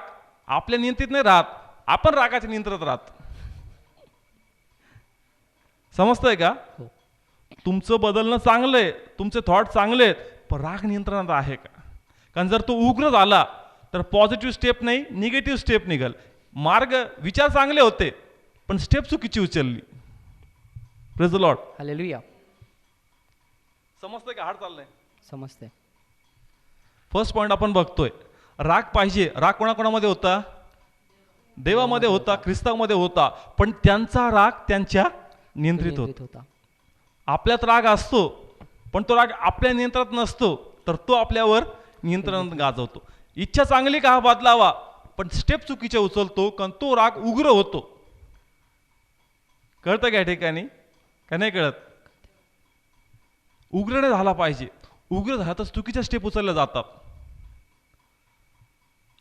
आपल्या नियंत्रित नाही राहत, आपण रागाच्या नियंत्रणात राहत. समजतंय का? हो. तुमचं बदलणं चांगलंय, तुमचे थॉट चांगले आहेत, पण राग नियंत्रणात आहे का? कारण जर तो उग्र झाला तर पॉझिटिव्ह स्टेप नाही, निगेटिव्ह स्टेप निघाल. विचार चांगले होते, पण स्टेप चुकीची उचलली. Praise the Lord. हालेलुया. समजतंय का? हार्ड चाललंय. समजते. फर्स्ट पॉइंट आपण बघतोय. राग पाहिजे. राग कोणाकोणामध्ये होता? देवामध्ये होता, ख्रिस्तामध्ये होता, पण त्यांचा राग त्यांच्या नियंत्रित होता. आपल्यात राग असतो, पण तो राग आपल्या नियंत्रणात नसतो, तर तो आपल्यावर नियंत्रण गाजवतो. इच्छा चांगली का बदलावा, पण स्टेप चुकीच्या उचलतो, कारण तो राग उग्र होतो. कळतं का या ठिकाणी? का नाही कळत? उग्र झाला पाहिजे. उग्र झाला तर चुकीच्या स्टेप उचलल्या जातात.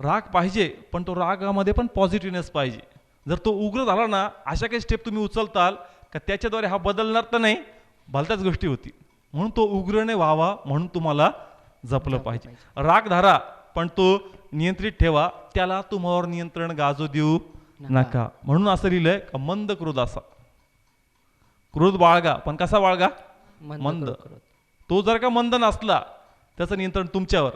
राग पाहिजे, पण तो रागामध्ये पण पॉझिटिव्हनेस पाहिजे. जर तो उग्र झाला ना, अशा काही स्टेप तुम्ही उचलताल का त्याच्याद्वारे हा बदलणार तर नाही, भलत्याच गोष्टी होती. म्हणून तो उग्रने व्हावा, म्हणून तुम्हाला जपलं पाहिजे. राग धरा, पण तो नियंत्रित ठेवा. त्याला तुम्हावर नियंत्रण गाजू देऊ नका. म्हणून असं लिहिलंय का मंद क्रोध असा. क्रोध बाळगा, पण कसा बाळगा? मंद. तो जर का मंद नसला, त्याचं नियंत्रण तुमच्यावर,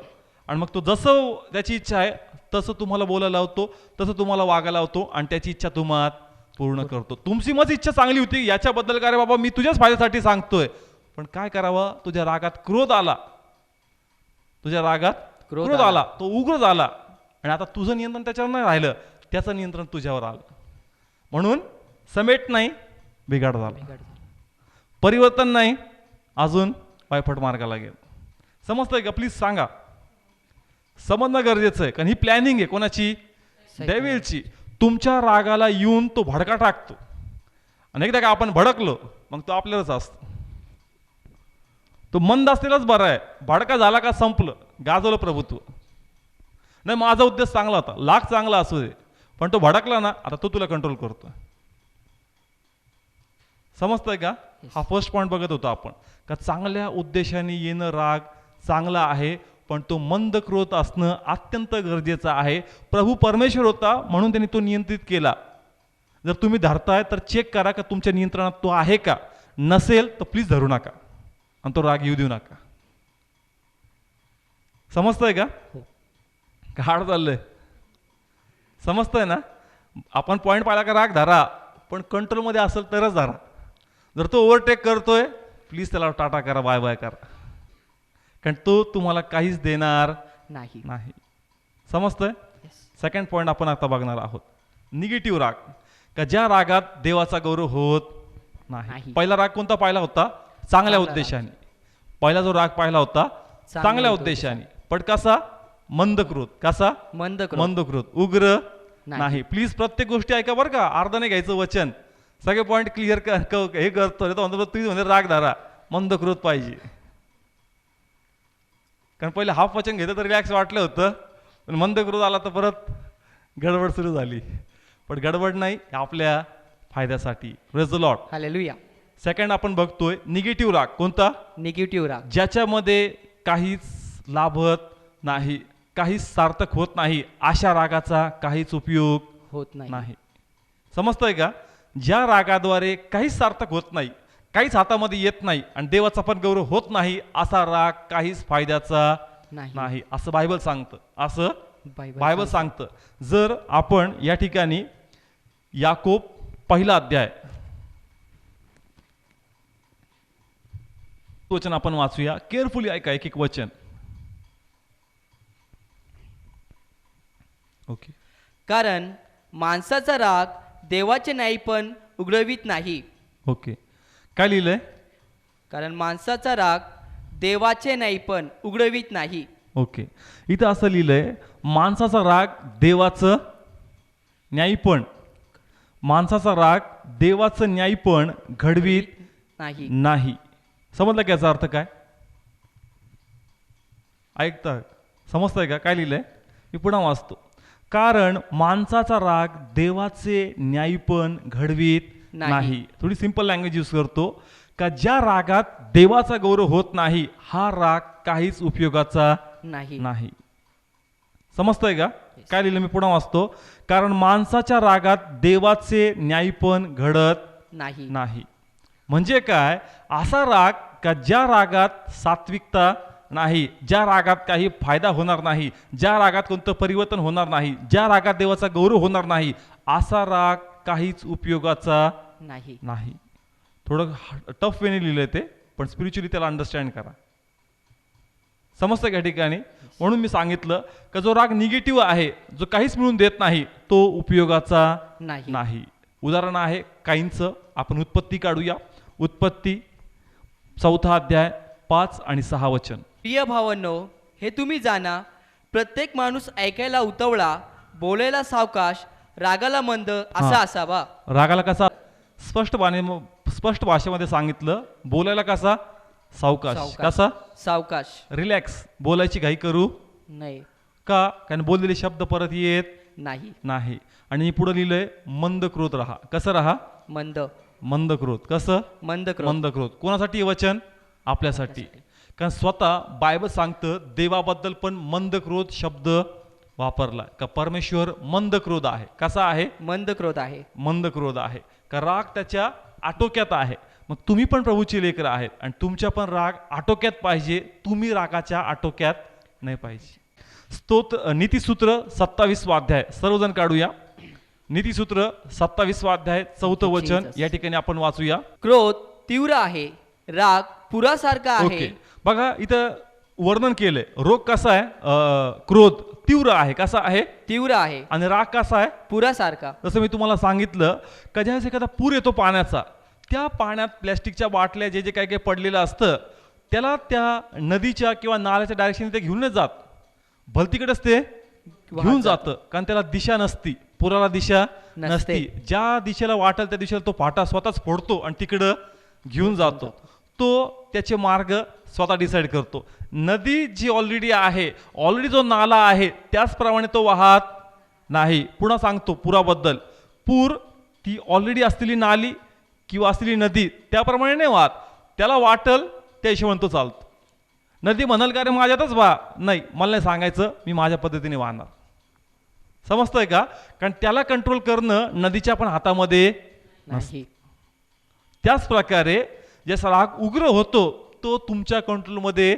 आणि मग तो जसं त्याची इच्छा आहे तसं तुम्हाला बोलायला लावतो, तसं तुम्हाला वागायला लावतो, आणि त्याची इच्छा तुम्हाला पूर्ण करतो. तुमची माझी इच्छा चांगली होती याच्याबद्दल, का रे बाबा मी तुझ्याच फायद्यासाठी सांगतोय, पण काय करावं? तुझ्या रागात क्रोध आला, तुझ्या रागात क्रोध आला, तो उग्र झाला, आणि आता तुझं नियंत्रण त्याच्यावर नाही राहिलं, त्याचं नियंत्रण तुझ्यावर आलं. म्हणून समेट नाही, बिघाड झाला. परिवर्तन नाही, अजून वायफट मार्गाला गेलं. समजतंय का? प्लीज सांगा. समजणं गरजेचं आहे, कारण ही प्लॅनिंग आहे कोणाची? डेव्हिलची. तुमच्या रागाला येऊन तो भडका टाकतो, आणि एकदा का आपण भडकलो मग तो आपल्यालाच असतो. तो मंद असलेलाच बरा आहे. भडका झाला का संपलं, गाजवलं प्रभुत्व. नाही, माझा उद्देश चांगला होता, लाख चांगला असू दे, पण तो भडकला ना, आता तो तुला कंट्रोल करतो. समजतंय का? हा फर्स्ट पॉईंट बघत होतो आपण, का चांगल्या उद्देशाने येणं राग चांगला आहे, पण तो मंद क्रोध असणं अत्यंत गरजेचं आहे. प्रभू परमेश्वर होता म्हणून त्यांनी तो नियंत्रित केला. जर तुम्ही धरताय तर चेक करा का तुमच्या नियंत्रणात तो आहे का. नसेल तर प्लीज धरू नका आणि तो राग येऊ देऊ नका. समजतंय का? हाड चाललंय. समजतंय ना? आपण पॉईंट पाहिला का राग धरा, पण कंट्रोलमध्ये असेल तरच धरा. जर तो ओव्हरटेक करतोय, प्लीज त्याला टाटा करा, बाय बाय करा, कारण तो तुम्हाला काहीच देणार नाही. नाही. समजतंय? सेकंड पॉईंट आपण आता बघणार आहोत, निगेटिव्ह राग, का ज्या रागात देवाचा गौरव होत नाही. पहिला राग कोणता पाहिला होता? चांगल्या उद्देशाने. पहिला जो राग पाहिला होता चांगल्या उद्देशाने, पण कसा? मंद क्रोध. कसा? मंद क्रोध. उग्र नाही. प्लीज प्रत्येक गोष्टी ऐका बरं का, अर्धा नाही घ्यायचं वचन. सगळे पॉईंट क्लिअर हे करतो तुम्ही म्हणजे राग धरा, मंद क्रोध पाहिजे. कारण पहिले हाफ वचन घेतं तर रिलॅक्स वाटलं होतं, पण मंद क्रोध आला तर परत गडबड सुरू झाली. पण गडबड नाही, आपल्या फायद्यासाठी. Praise the Lord. Hallelujah. Second आपण बघतोय निगेटिव्ह राग. कोणता? निगेटिव्ह राग. ज्याच्यामध्ये काहीच लाभत नाही, काहीच सार्थक होत नाही, अशा रागाचा काहीच उपयोग होत नाही. समजतंय का? ज्या रागाद्वारे काहीच सार्थक होत नाही, काहीच हातामध्ये येत नाही, आणि देवाचा पण गौरव होत नाही, असा राग काहीच फायद्याचा नाही, असं बायबल सांगतं. असं बायबल सांगतं. जर आपण या ठिकाणी याकोब 1 अध्याय वचन आपण वाचूया. केअरफुली ऐका, एक एक वचन. ओके. कारण माणसाचा राग देवाचे न्यायपण उघडवित नाही. ओके. काय लिहिलंय? कारण माणसाचा राग देवाचे न्यायपण उघडवित नाही. ओके. इथं असं लिहिलंय, माणसाचा राग देवाचं न्यायपण. माणसाचा राग देवाचं न्यायपण घडवीत नाही. समजलं का याचा अर्थ काय? ऐकता? समजतंय का? काय लिहिलंय? मी पुन्हा वाचतो. कारण माणसाचा राग देवाचे न्यायपण घडवीत नाही. थोडी सिंपल लँग्वेज यूज करतो, का ज्या रागात देवाचा गौरव होत नाही, हा राग काहीच उपयोगाचा नाही. समजतंय का? काय लिहिलं? मी पुन्हा वाचतो. कारण माणसाच्या रागात देवाचे न्यायपण घडत नाही. म्हणजे काय? असा राग का ज्या रागात सात्विकता नाही, ज्या रागात काही फायदा होणार नाही, ज्या रागात कोणतं परिवर्तन होणार नाही, ज्या रागात देवाचा गौरव होणार नाही, असा राग काहीच उपयोगाचा नाही. थोडं टफ वेने लिहिलंय ते, पण स्पिरिच्युअली त्याला अंडरस्टँड करा. समजतं का ठिकाणी? म्हणून मी सांगितलं का जो राग निगेटिव्ह आहे, जो काहीच मिळून देत नाही, तो उपयोगाचा नाही. उदाहरण आहे काहींचं. आपण उत्पत्ती काढूया. उत्पत्ती 4 अध्याय 5 आणि 6 वचन. प्रिय भावांनो, हे तुम्ही जाणा, प्रत्येक माणूस ऐकायला उतावळा, बोलायला सावकाश, रागाला मंद असा असावा. रागाला कसा? स्पष्ट भाषेमध्ये सांगितलं. बोलायला कसा? सावकाश. कसा? सावकाश. रिलॅक्स. बोलायची घाई करू नाही. का? कारण बोललेले शब्द परत येत नाही. आणि पुढे लिहिलंय मंद क्रोध राहा. कसं राहा? मंद क्रोध. कसं? मंद क्रोध. कोणासाठी हे वचन? आपल्यासाठी. कारण स्वतः बायबल सांगतं देवाबद्दल पण मंद क्रोध शब्द वापरला, का परमेश्वर मंद क्रोध आहे. कसा आहे? मंद क्रोध आहे. का राग त्याच्या आटोक्यात आहे. मग तुम्ही पण प्रभूची लेकरं आहेत, आणि तुमच्या पण राग आटोक्यात पाहिजे. तुम्ही रागाच्या आटोक्यात नाही पाहिजे. नीतिसूत्र 27 अध्याय सर्वजण काढूया. नीतिसूत्र 27 अध्याय 4 वचन या ठिकाणी आपण वाचूया. क्रोध तीव्र आहे, राग पुरासारखा आहे. बघा, इथं वर्णन केलंय. रोग कसा आहे? क्रोध तीव्र आहे. कसा आहे? तीव्र आहे. आणि राग कसा आहे? पुरासारखा. जसं मी तुम्हाला सांगितलं का ज्यावेळेस एखादा पूर येतो पाण्याचा, त्या पाण्यात प्लॅस्टिकच्या बाटल्या जे जे काही काही पडलेलं असतं त्याला त्या नदीच्या किंवा नाल्याच्या डायरेक्शन ते घेऊन नाही जात, भलतीकडेच ते घेऊन जातं. कारण त्याला दिशा नसती, पुराला दिशा नसती. ज्या दिशेला वाटेल त्या दिशेला तो फाटा स्वतःच फोडतो आणि तिकडं घेऊन जातो. तो त्याचे मार्ग स्वतः डिसाईड करतो. नदी जी ऑलरेडी आहे, ऑलरेडी जो नाला आहे त्याचप्रमाणे तो वाहत नाही. पुन्हा सांगतो पुराबद्दल, पूर ती ऑलरेडी असलेली नाली किंवा असलेली नदी त्याप्रमाणे नाही वाहत, त्याला वाटल त्या हिशोबाने तो चालतो. नदी म्हणाल का रे माझ्यातच वाह, नाही मला नाही सांगायचं, मी माझ्या पद्धतीने वाहणार. समजतंय का? कारण त्याला कंट्रोल करणं नदीच्या पण हातामध्ये नाही. त्याच प्रकारे जसा राग उग्र होतो तो तुमच्या कंट्रोलमध्ये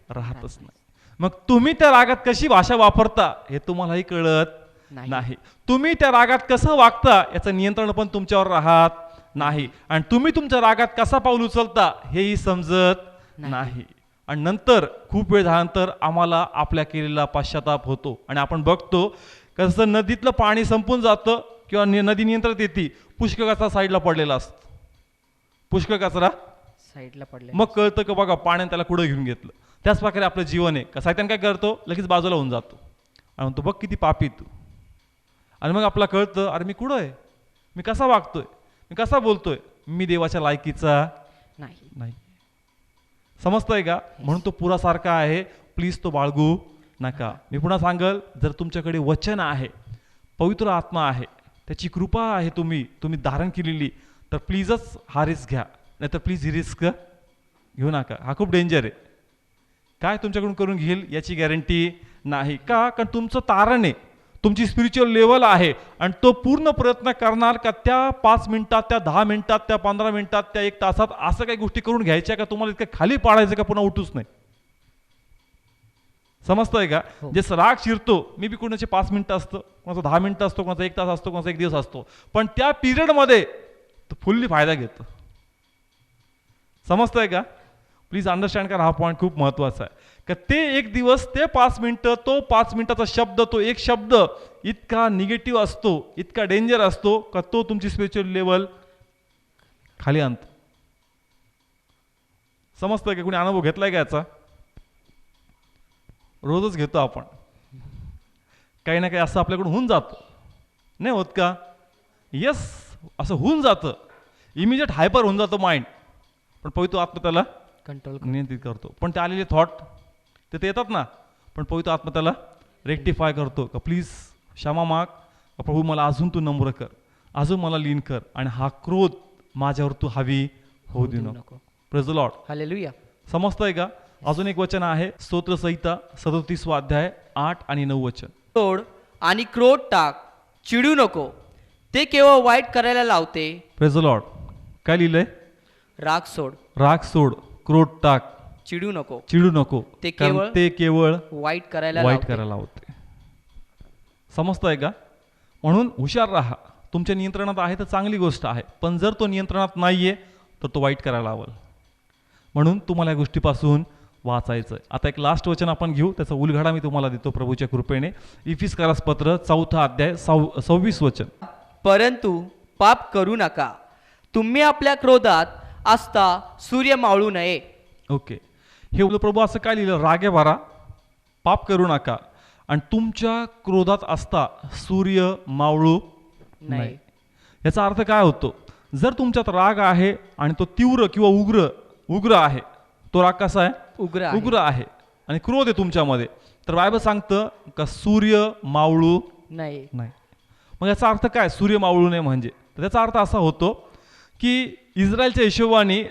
राहतच नाही. मग तुम्ही त्या रागात कशी भाषा वापरता हे तुम्हालाही कळत नाही. तुम्ही त्या रागात कसं वागता याचं नियंत्रण पण तुमच्यावर राहत नाही. आणि तुम्ही तुमच्या रागात कसा पाऊल उचलता हेही समजत नाही. आणि नंतर खूप वेळ झाल्यानंतर आम्हाला आपल्या केलेला पश्चाताप होतो. आणि आपण बघतो कसं नदीतलं पाणी संपून जातं किंवा नदी नियंत्रणात येते, पुष्कळ कचरा साईडला पडलेला असतो, पुष्कळ कचरा साईडला पडले. मग कळतं का बघा पाण्याने त्याला कुठं घेऊन घेतलं. त्याच प्रकारे आपलं जीवन आहे का साहित्याने काय करतो, लगेच बाजूला होऊन जातो आणि म्हणतो बघ किती पापी तू. आणि मग आपला कळतं अरे मी कुठं आहे, मी कसा वागतोय, मी कसा बोलतोय, मी देवाच्या लायकीचा नाही. समजतंय का? म्हणून तो पुरासारखा आहे, प्लीज तो बाळगू नका. मी पुन्हा सांगल, जर तुमच्याकडे वचन आहे, पवित्र आत्मा आहे, त्याची कृपा आहे, तुम्ही धारण केलेली, तर प्लीजच हा रिस्क घ्या, नाही तर प्लीज ही रिस्क घेऊ नका. हा खूप डेंजर आहे. काय तुमच्याकडून करून घेईल याची गॅरंटी नाही. का? कारण तुमचं तारण आहे, तुमची स्पिरिच्युअल लेवल आहे आणि तो पूर्ण प्रयत्न करणार का त्या 5 मिनिटात, त्या 10 मिनिटात, त्या 15 मिनिटात, त्या 1 तासात असं काही गोष्टी करून घ्यायच्या का तुम्हाला इतकं खाली पाडायचं का पुन्हा उठूच नाही. समजतंय का? जे राग शिरतो, मी बी कोणाचे 5 मिनिटं असतं, कोणाचा 10 मिनिटं असतो, कोणाचा 1 तास असतो, कोणाचा 1 दिवस असतो, पण त्या पिरियडमध्ये तो फुल्ली फायदा घेतो. समजतंय का? प्लीज अंडरस्टँड करा, हा पॉईंट खूप महत्वाचा आहे. का ते 1 दिवस, ते 5 मिनिटं, तो 5 मिनिटाचा शब्द, तो एक शब्द इतका निगेटिव्ह असतो, इतका डेंजर असतो का तो तुमची स्पिरिच्युअल लेवल खाली आणतो. समजतंय का? कोणी अनुभव घेतलाय का याचा? रोजच घेतो आपण, काही ना काही असं आपल्याकडून होऊन जातं, नाही होत का? येस, असं होऊन जातं, इमिजिएट हायपर होऊन जातं माइंड, पण पवित्र आत्मा त्याला कंट्रोल नियंत्रित करतो. पण ते आलेले थॉट ते येतात ना, पण पवित्र आत्मा त्याला रेक्टिफाय करतो का प्लीज क्षमा माग, प्रभू मला अजून तू नम्र कर, अजून मला लीन कर, आणि हा क्रोध माझ्यावर तू हवी होऊ देऊ नको. Praise the Lord. हालेलुया. समजतंय का? अजून एक वचन आहे, स्तोत्र संहिता 37 अध्याय 8 आणि 9 वचन. तोड आणि क्रोध टाक, चिडू नको, ते केवळ वाईट करायला लावते. Praise the Lord. काय लिहिलंय? राग सोड, राग सोड, क्रोध टाक, चिडू नको, चिडू नको, ते केवळ वाईट करायला लावते. समजतंय का? म्हणून हुशार राहा. तुमच्या नियंत्रणात आहे तर चांगली गोष्ट आहे, पण जर तो नियंत्रणात नाहीये तर तो वाईट करायला लावल. म्हणून तुम्हाला या गोष्टीपासून वाचायचं आहे. आता एक लास्ट वचन आपण घेऊ, त्याचा उलगडा मी तुम्हाला देतो प्रभूच्या कृपेने. इफिसकारास पत्र 4 अध्याय 26 वचन. परंतु पाप करू नका, तुम्ही आपल्या क्रोधात असता सूर्य मावळू नये. ओके, हे प्रभू असं काय लिहिलं? रागे भरा, पाप करू नका, आणि तुमच्या क्रोधात असता सूर्य मावळू नाही. याचा अर्थ काय होतो? जर तुमच्यात राग आहे आणि तो तीव्र किंवा उग्र आहे, तो राग कसा आहे? उग्र आहे, आणि क्रोध आहे तुमच्यामध्ये, तर बायबल सांगतं का सूर्य मावळू नाही. मग याचा अर्थ काय सूर्य मावळू नये म्हणजे? तर त्याचा अर्थ असा होतो की इस्रायलच्या हिशोबाने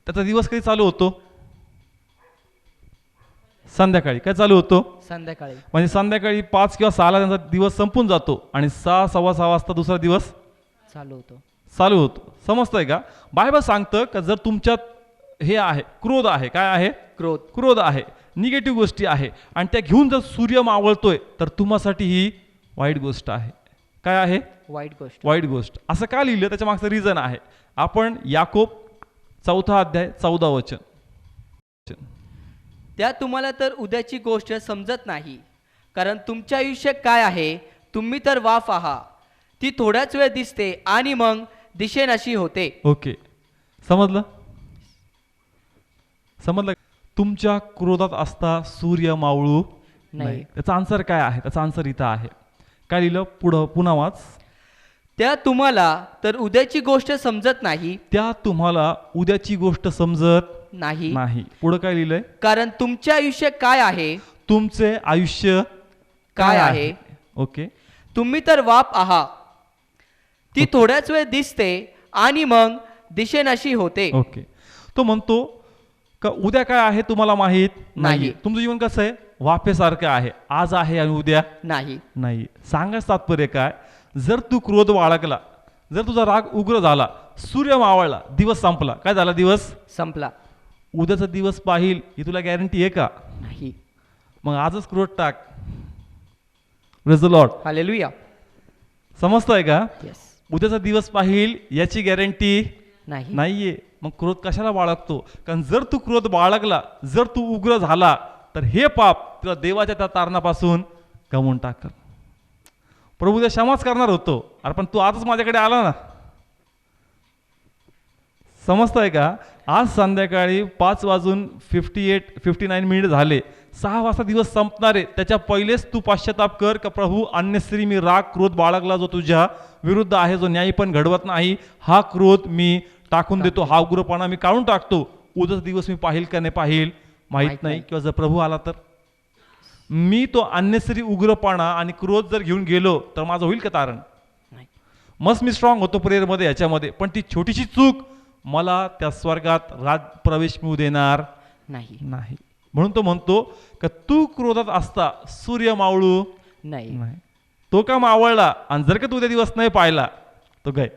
त्याचा दिवस कधी चालू होतो? संध्याकाळी. काय चालू होतो? संध्याकाळी. म्हणजे संध्याकाळी 5 किंवा 6ला त्यांचा दिवस संपून जातो आणि 6, 6:15 वाजता दुसरा दिवस चालू होतो. समजतंय का? बायबल सांगतं का जर तुमच्यात हे आहे, क्रोध आहे, काय आहे? क्रोध आहे, निगेटिव्ह गोष्टी आहे, आणि त्या घेऊन जर सूर्य मावळतोय तर तुम्हासाठी ही वाईट गोष्ट आहे. काय आहे? वाईट गोष्ट. असं का लिहिलं? त्याच्या मागचं रिझन आहे. आपण याकोब 4 अध्याय 14 वचन. त्या तुम्हाला तर उद्याची गोष्ट समजत नाही, कारण तुमचे आयुष्य काय आहे. तुम्ही तर वाफ आहात, ती थोड्याच वेळ दिसते आणि मग दिसेनाशी होते. ओके, समजलं? समजलं? तुमच्या क्रोधात असता सूर्य मावळू नाही. त्याचा आन्सर काय आहे? त्याचा आन्सर इथं आहे. काय लिहिलं पुढं? पुन्हा वाच. त्या तुम्हाला तर उद्याची गोष्ट समजत नाही त्या तुम्हाला उद्याची गोष्ट समजत नाही नाही. पुढं काय लिहिलंय? कारण तुमचे आयुष्य काय आहे. तुमचे आयुष्य काय आहे. ओके, तुम्ही तर वाफ आहात, ती थोड्याच वेळ दिसते आणि मग दिसेनाशी होते. ओके. तो म्हणतो का उद्या काय आहे तुम्हाला माहित नाही. नाही. तुमचं जीवन कसं आहे? वाफेसारखं आहे. आज आहे आणि उद्या नाही. नाही. सांगायचं तात्पर्य काय? जर तू क्रोध बाळगला, जर तुझा राग उग्र झाला, सूर्य मावळला, दिवस संपला, काय झाला? दिवस संपला. उद्याचा दिवस पाहिल ही तुला गॅरंटी आहे का? नाही. मग आजच क्रोध टाक. Praise the Lord. हालेलुया. समजतंय का? येस. उद्याचा दिवस पाहिल याची गॅरंटी नाही. नाहीये. मग क्रोध कशाला बाळगतो? कारण जर तू क्रोध बाळगला, जर तू उग्र झाला, तर हे पाप तुला देवाच्या त्या तारणापासून गमवून टाकल. प्रभू उद्या क्षमाच करणार होतो, अरे पण तू आजच माझ्याकडे आला ना. समजतंय का? आज संध्याकाळी 5:59 झाले. 6 वाजता दिवस संपणार आहे. त्याच्या पहिलेच तू पश्चाताप कर का प्रभू अन्यस्त्री मी राग क्रोध बाळगला जो तुझ्या विरुद्ध आहे, जो न्याय पण घडवत नाही, हा क्रोध मी टाकून देतो, हा उग्रपणा मी काढून टाकतो. उद्याचा दिवस मी पाहिल का नाही पाहिल माहित नाही. किंवा जर प्रभू आला तर मी तो अन्यस्त्री उग्रपणा आणि क्रोध जर घेऊन गेलो तर माझं होईल का तारण? नाही. मस्त मी स्ट्रॉंग होतो प्रेयरमध्ये ह्याच्यामध्ये, पण ती छोटीशी चूक मला त्या स्वर्गात राज प्रवेश मिळू देणार नाही. नाही. म्हणून तो म्हणतो का तू क्रोधात असता सूर्य मावळू नाही. नाही. तो का मावळला आणि जर का तू उद्या दिवस नाही पाहिला तो काय?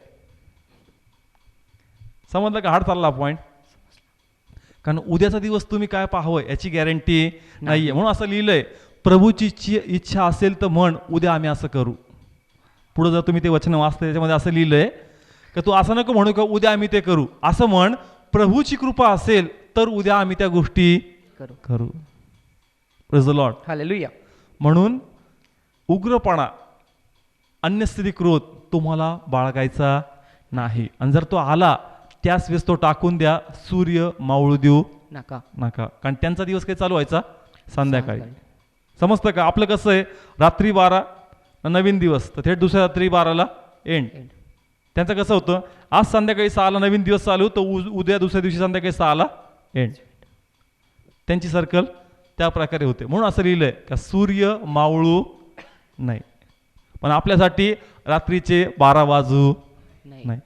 समजलं का? हाड चालला पॉइंट. कारण उद्याचा दिवस तुम्ही काय पाहावं याची गॅरंटी नाहीये. म्हणून असं लिहिलंय, प्रभूची इच्छा असेल तर म्हण उद्या आम्ही असं करू. पुढे जर तुम्ही ते वचन वाचता त्याच्यामध्ये असं लिहिलंय का तू असं नको म्हणू का उद्या आम्ही ते करू. असं म्हण प्रभूची कृपा असेल तर उद्या आम्ही त्या गोष्टी करू. Praise the Lord. हालेलुया. म्हणून उग्रपणा अन्यस्त्री क्रोध तुम्हाला बाळगायचा नाही. आणि जर तो आला त्याच वेळेस तो टाकून द्या. सूर्य मावळू देऊ नका. कारण त्यांचा दिवस काही चालू व्हायचा संध्याकाळी. समजतं का? आपलं कसं आहे, रात्री 12 नवीन दिवस, तर थेट दुसऱ्या रात्री 12ला एंड. त्यांचं कसं होतं, आज संध्याकाळी 6ला नवीन दिवस चालू, तर उद्या दुसऱ्या दिवशी संध्याकाळी 6ला एंड. त्यांची सर्कल त्या प्रकारे होते. म्हणून असं लिहिलंय का सूर्य मावळू नाही. पण आपल्यासाठी रात्रीचे 12 वाजू नाही.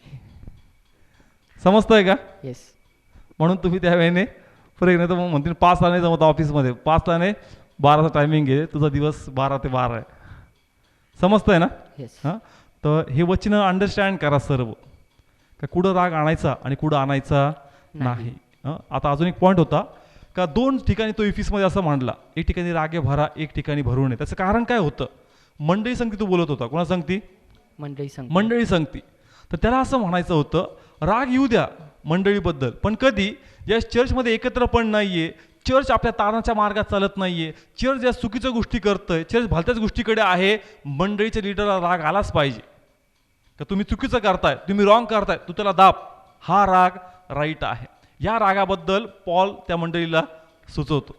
समजतंय का? येस. म्हणून तुम्ही त्या वेळेने फरक नाही तर मग म्हणतील 5ला नाही जमत ऑफिसमध्ये, 5ला नाही 12चा टायमिंग आहे, तुझा दिवस 12 ते 12 आहे. समजतंय ना? येस. हां, तर हे वचन अंडरस्टँड करा सर्व, का कुठं राग आणायचा आणि कुठं आणायचा नाही. आता अजून एक पॉईंट होता का 2 ठिकाणी तो इफिसमध्ये असं मांडला, एक ठिकाणी रागे भरा, एक ठिकाणी भरू नये. त्याचं कारण काय होतं? मंडळी संगती तो बोलत होता. कोणा संगती? मंडळी संगती. तर त्याला असं म्हणायचं होतं, राग येऊ द्या मंडळीबद्दल, पण कधी या चर्चमध्ये एकत्र पण नाहीये, चर्च आपल्या तारणाच्या मार्गात चालत नाहीये, चर्च या चुकीच्या गोष्टी करतंय, चर्च भलत्याच गोष्टीकडे आहे, मंडळीच्या लिडरला राग आलाच पाहिजे का तुम्ही चुकीचं करताय, तुम्ही रॉंग करताय, तू त्याला दाब. हा राग राईट आहे. या रागाबद्दल पॉल त्या मंडळीला सुचवतो.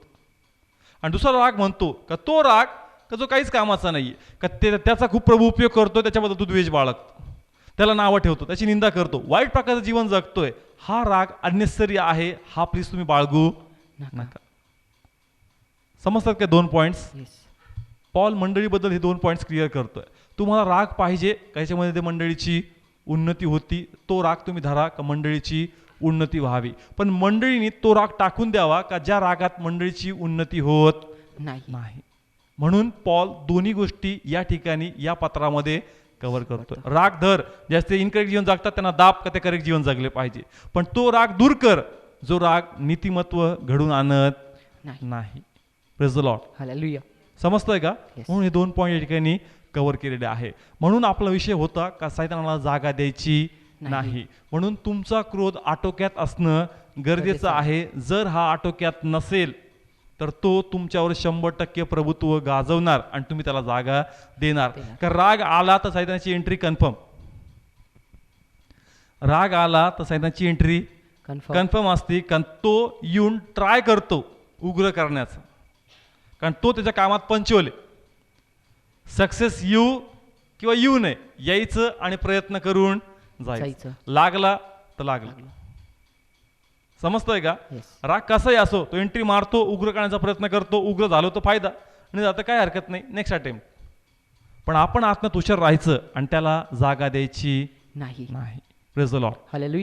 आणि दुसरा राग म्हणतो का तो राग का जो काहीच कामाचा नाहीये, का त्याचा खूप प्रभू उपयोग करतो, त्याच्याबद्दल तू द्वेष बाळगतो, त्याला नावं ठेवतो, त्याची निंदा करतो, वाईट प्रकारचं जीवन जगतोय, हा राग अन्यस्तरी आहे, हा प्लीज तुम्ही बाळगू नका. समजतात का 2 पॉइंट्स? पॉल मंडळीबद्दल हे 2 पॉइंट्स क्लिअर करतोय. तुम्हाला राग पाहिजे का याच्यामध्ये ते मंडळीची उन्नती होती, तो राग तुम्ही धरा का मंडळीची उन्नती व्हावी. पण मंडळीने तो राग टाकून द्यावा का ज्या रागात मंडळीची उन्नती होत नाही. म्हणून पॉल दोन्ही गोष्टी या ठिकाणी या पत्रामध्ये कव्हर करतोय. राग धर, जास्त इनकरेक्ट जीवन जगतात त्यांना दाब का ते करेक्ट जीवन जगले पाहिजे, पण तो राग दूर कर जो राग नीतिमत्व घडून आणत नाही. Praise the Lord. हालेलुया. समजतंय का? म्हणून हे 2 पॉईंट या ठिकाणी कव्हर केलेले आहे. म्हणून आपला विषय होता का सैतानाला जागा द्यायची नाही. म्हणून तुमचा क्रोध आटोक्यात असणं गरजेचं आहे. जर हा आटोक्यात नसेल तर तो तुमच्यावर 100% प्रभुत्व गाजवणार आणि तुम्ही त्याला जागा देणार. कारण राग आला तर सैतानाची एंट्री कन्फर्म. राग आला तर सैतानाची एंट्री कन्फर्म असते. कारण तो येऊन ट्राय करतो उग्र करण्याचा. कारण तो त्याच्या कामात पंचवले. सक्सेस येऊ किंवा येऊ नये, यायचं आणि प्रयत्न करून जायचं. लागला तर लागला. समजतोय का? राग कसाही असो, तो एंट्री मारतो, उग्र करण्याचा प्रयत्न करतो, उग्र झालो तो फायदा, आणि आता काय हरकत नाही, नेक्स्ट अटेम्प्ट. पण आपण आत्म्यात हुशार राहायचं आणि त्याला जागा द्यायची नाही. Praise the Lord. हालेलुया.